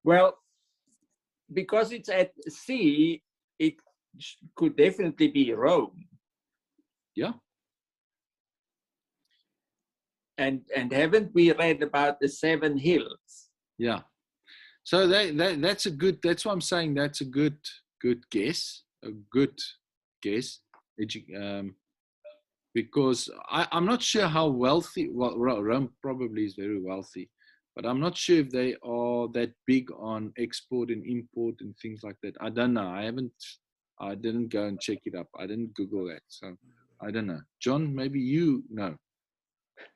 Well, because it's at sea, it could definitely be Rome. Yeah. And haven't we read about the 7 hills? Yeah. So that's a good. That's what I'm saying. That's a good guess. A good guess. Because I'm not sure how wealthy. Well, Rome probably is very wealthy, but I'm not sure if they are that big on export and import and things like that. I don't know. I didn't go and check it up. I didn't Google that, so I don't know. John, maybe you know.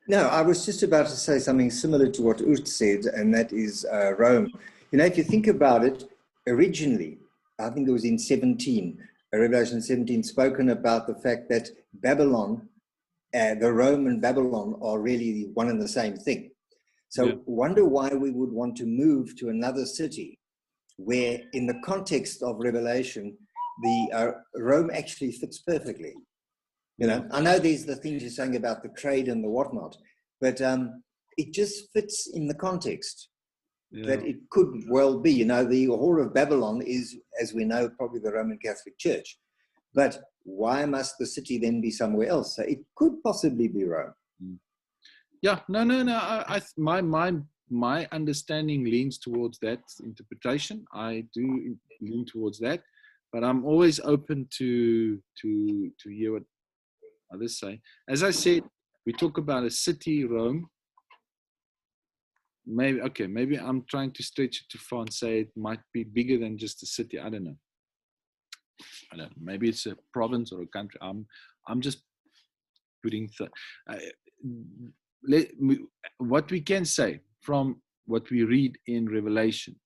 No, I was just about to say something similar to what Urt said, and that is Rome. You know, if you think about it, originally, I think it was in 17, Revelation 17, spoken about the fact that Babylon, the Rome and Babylon are really one and the same thing. So Yeah. wonder why we would want to move to another city where in the context of Revelation, the Rome actually fits perfectly. You know, I know there's the things you're saying about the trade and the whatnot, but it just fits in the context that it could well be. You know, the Whore of Babylon is, as we know, probably the Roman Catholic Church. But why must the city then be somewhere else? So it could possibly be Rome. Yeah, no. My understanding leans towards that interpretation. I do lean towards that, but I'm always open to hear what others say. As I said, we talk about a city, Rome. Maybe I'm trying to stretch it too far and say it might be bigger than just a city. I don't know. Maybe it's a province or a country. I'm just putting what we can say from what we read in Revelation.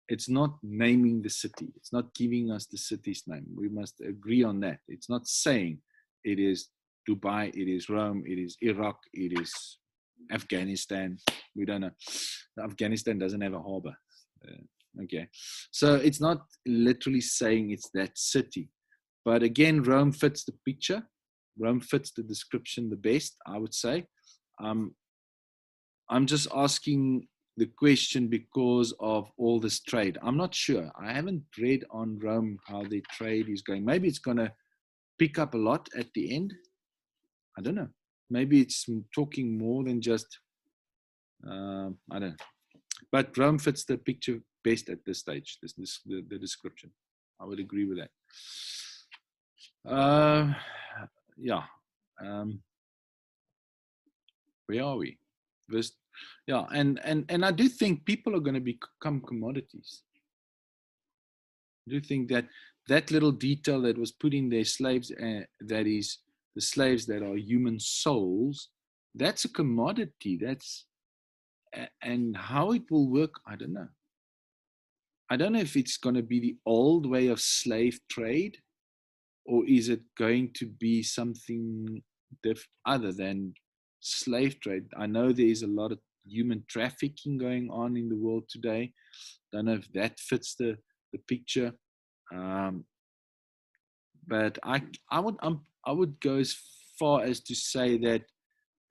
It's not naming the city. It's not giving us the city's name. We must agree on that. It's not saying it is Dubai, it is Rome, it is Iraq, it is Afghanistan. We don't know. Afghanistan doesn't have a harbor. Okay. So it's not literally saying it's that city. But again, Rome fits the picture. Rome fits the description the best, I would say. I'm just asking the question because of all this trade. I'm not sure. I haven't read on Rome how their trade is going. Maybe it's going to pick up a lot at the end. I don't know. Maybe it's talking more than just, I don't know. But Rome fits the picture best at this stage, the description. I would agree with that. Yeah. Where are we? Yeah, and I do think people are going to become commodities. I do think that little detail that was put in their slaves, that is the slaves that are human souls, that's a commodity. And how it will work, I don't know. I don't know if it's going to be the old way of slave trade, or is it going to be something other than slave trade? I know there is a lot of human trafficking going on in the world today. Don't know if that fits the picture. But I would go as far as to say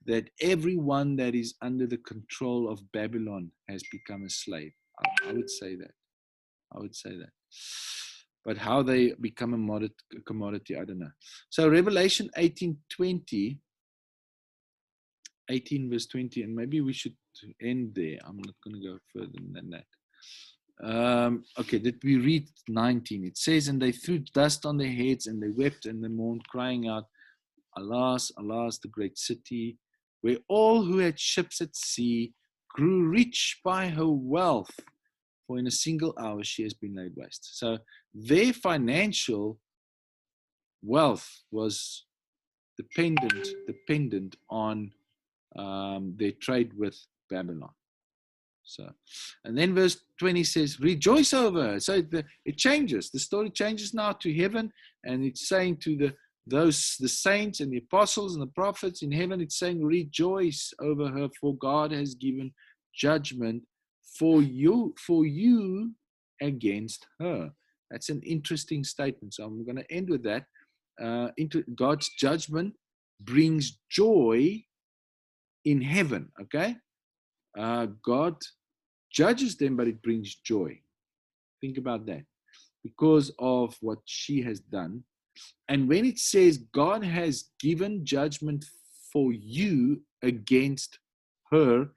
that everyone that is under the control of Babylon has become a slave. I would say that. But how they become a commodity, I don't know. So Revelation 18 verse 20, and maybe we should end there. I'm not going to go further than that. Okay, did we read 19? It says, and they threw dust on their heads, and they wept and they mourned, crying out, alas, alas, the great city, where all who had ships at sea grew rich by her wealth, for in a single hour she has been laid waste. So their financial wealth was dependent on their trade with Babylon. So, and then verse 20 says, rejoice over her. So it changes. The story changes now to heaven, and it's saying to the saints and the apostles and the prophets in heaven, it's saying, rejoice over her, for God has given judgment for you against her. That's an interesting statement. So I'm going to end with that. God's judgment brings joy in heaven. Okay. God judges them, but it brings joy. Think about that, because of what she has done. And when it says God has given judgment for you against her,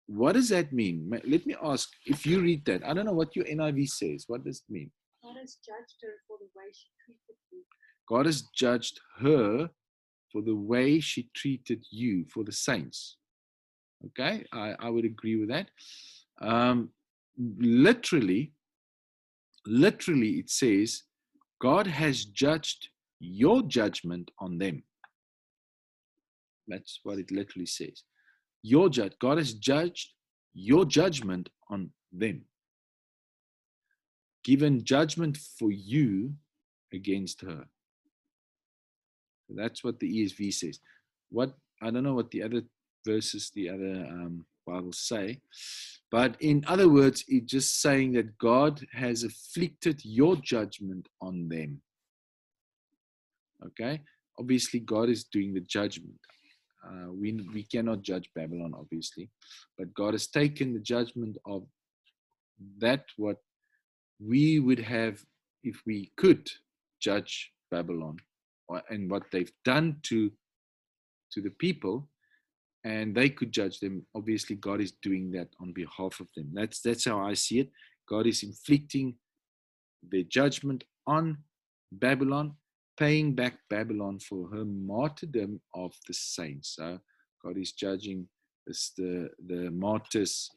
what does that mean? Let me ask, if you read that, I don't know what your NIV says. What does it mean? God has judged her for the way she treated you. God has judged her for the way she treated you, for the saints. Okay, I would agree with that. Literally, it says, God has judged your judgment on them. That's what it literally says. God has judged your judgment on them. Given judgment for you against her. That's what the ESV says. I don't know what the other verses, the other Bibles say, but in other words, it's just saying that God has afflicted your judgment on them. Okay, obviously God is doing the judgment. We cannot judge Babylon, obviously, but God has taken the judgment of that what we would have if we could judge Babylon and what they've done to the people, and they could judge them. Obviously, God is doing that on behalf of them. That's how I see it. God is inflicting their judgment on Babylon, paying back Babylon for her martyrdom of the saints. So God is judging the martyrs.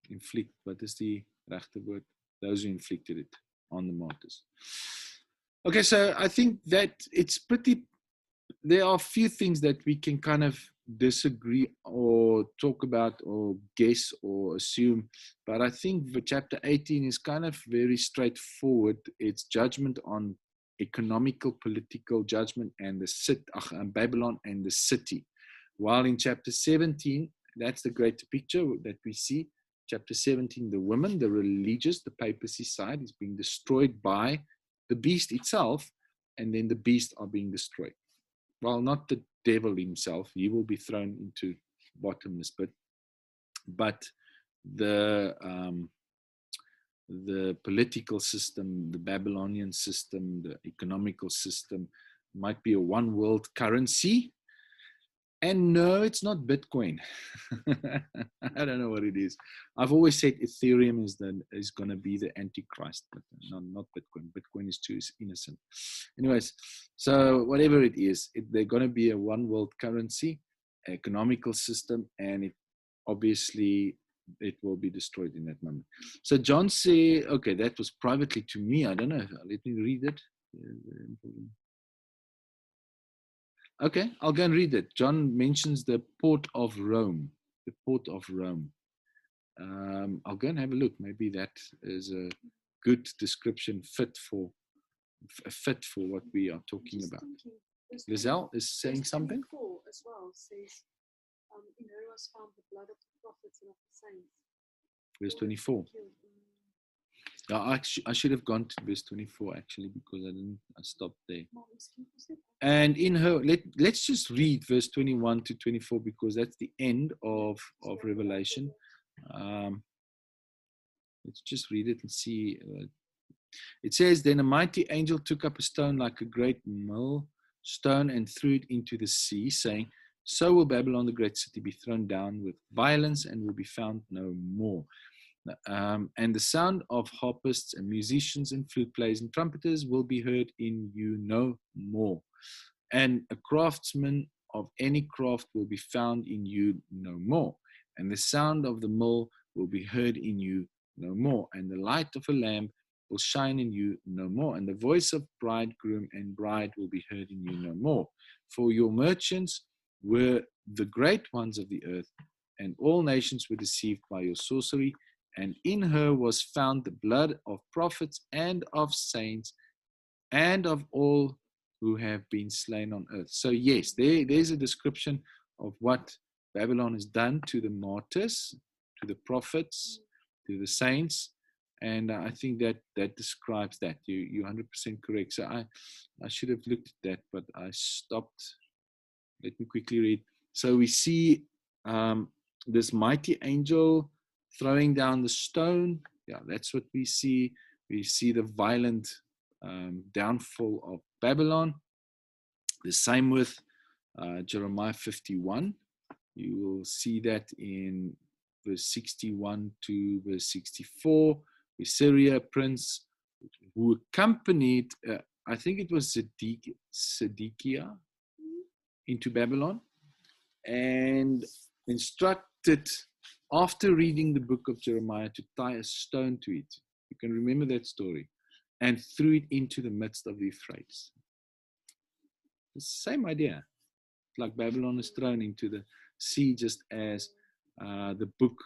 Inflict, what is the regte word? Those who inflicted it on the martyrs. Okay, so I think that it's pretty, there are a few things that we can kind of disagree or talk about or guess or assume, but I think the chapter 18 is kind of very straightforward. It's judgment on economical, political judgment and Babylon and the city. While in chapter 17, that's the greater picture that we see. Chapter 17, the women, the religious, the papacy side is being destroyed by the beast itself, and then the beast are being destroyed. Well, not the devil himself, he will be thrown into bottomless pit, but the political system, the Babylonian system, the economical system might be a one world currency. And no, it's not Bitcoin. I don't know what it is. I've always said Ethereum is going to be the Antichrist, but not Bitcoin. Bitcoin is too innocent. Anyways, so whatever it is, they're going to be a one world currency, economical system, and it obviously it will be destroyed in that moment. So John said, okay, that was privately to me. I don't know. Let me read it. Okay, I'll go and read it. John mentions the port of Rome. The port of Rome. I'll go and have a look. Maybe that is a good description fit for what we are talking about. Lizelle is saying something? As well says, in her was found the blood of the prophets and of the saints. Verse 24. I should have gone to verse 24 actually, because I stopped there. And in her, let's just read verse 21 to 24, because that's the end of Revelation. Let's just read it and see. It says, then a mighty angel took up a stone like a great millstone and threw it into the sea, saying, so will Babylon the great city be thrown down with violence and will be found no more. And the sound of harpists and musicians and flute players and trumpeters will be heard in you no more. And a craftsman of any craft will be found in you no more. And the sound of the mill will be heard in you no more. And the light of a lamp will shine in you no more. And the voice of bridegroom and bride will be heard in you no more. For your merchants were the great ones of the earth, and all nations were deceived by your sorcery. And in her was found the blood of prophets and of saints and of all who have been slain on earth. So yes, there's a description of what Babylon has done to the martyrs, to the prophets, to the saints. And I think that describes that. You're 100% correct. So I should have looked at that, but I stopped. Let me quickly read. So we see this mighty angel throwing down the stone. Yeah, that's what we see. We see the violent downfall of Babylon. The same with Jeremiah 51. You will see that in verse 61 to verse 64. The Syria prince who accompanied, I think it was Zedekiah into Babylon, and instructed, after reading the book of Jeremiah, to tie a stone to it. You can remember that story, and threw it into the midst of the Euphrates. It's the same idea. Like Babylon is thrown into the sea, just as the book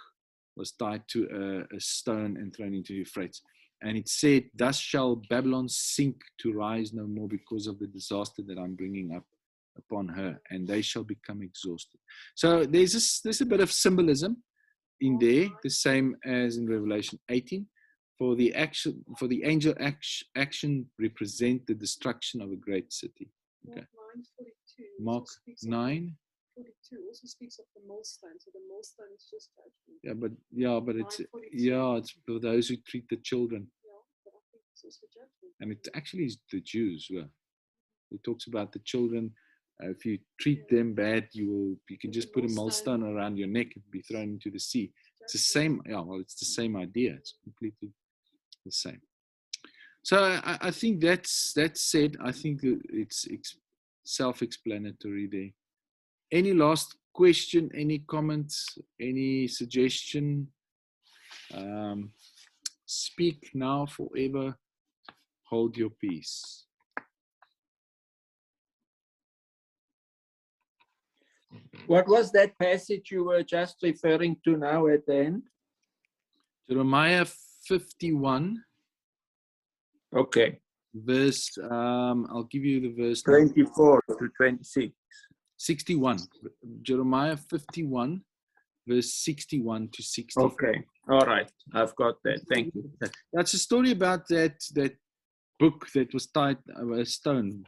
was tied to a stone and thrown into the Euphrates. And it said, thus shall Babylon sink to rise no more because of the disaster that I'm bringing up upon her, and they shall become exhausted. So there's a bit of symbolism in there, the same as in Revelation 18. For the angel action represent the destruction of a great city. Okay. Mark 9. 42 also speaks of the millstone, so the millstone is just judgment. But it's for those who treat the children. Yeah, but I think it's also judgment. And it actually is the Jews. Well, it talks about the children. If you treat them bad, you can just put a millstone around your neck and be thrown into the sea. It's the same. Yeah, well, it's the same idea. It's completely the same. So I think that said, I think it's self-explanatory there. Any last question, any comments, any suggestion? Speak now, forever hold your peace. What was that passage you were just referring to now at the end? Jeremiah 51. Okay. Verse, I'll give you the verse. 24 to 26. 61. Jeremiah 51, verse 61 to 64. Okay. All right. I've got that. Thank you. That's a story about that book that was tied a stone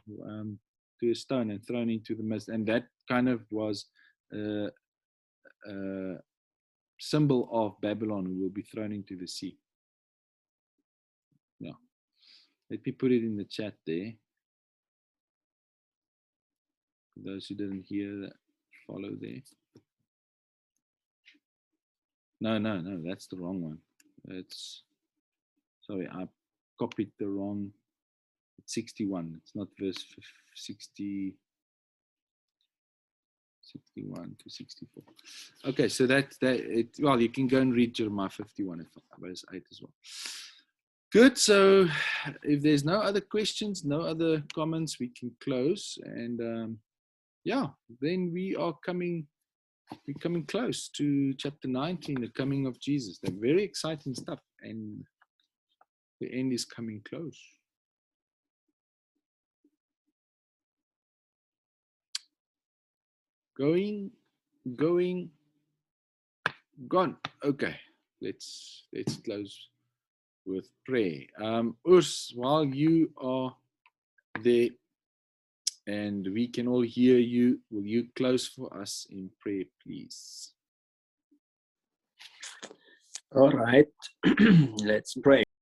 to a stone and thrown into the mist, and that kind of was a symbol of Babylon, who will be thrown into the sea. Yeah. Let me put it in the chat there. For those who didn't hear that, follow there. No, that's the wrong one. Sorry, I copied the wrong. It's 61. It's not verse 60. 61 to 64. Okay, so well, you can go and read Jeremiah 51 verse 8 as well. Good. So if there's no other questions, no other comments, we can close. And then we're coming close to chapter 19, the coming of Jesus. They're very exciting stuff, and the end is coming close. Going, gone. Okay, let's close with prayer. Urs, while you are there and we can all hear you, will you close for us in prayer, please? All right. Let's pray.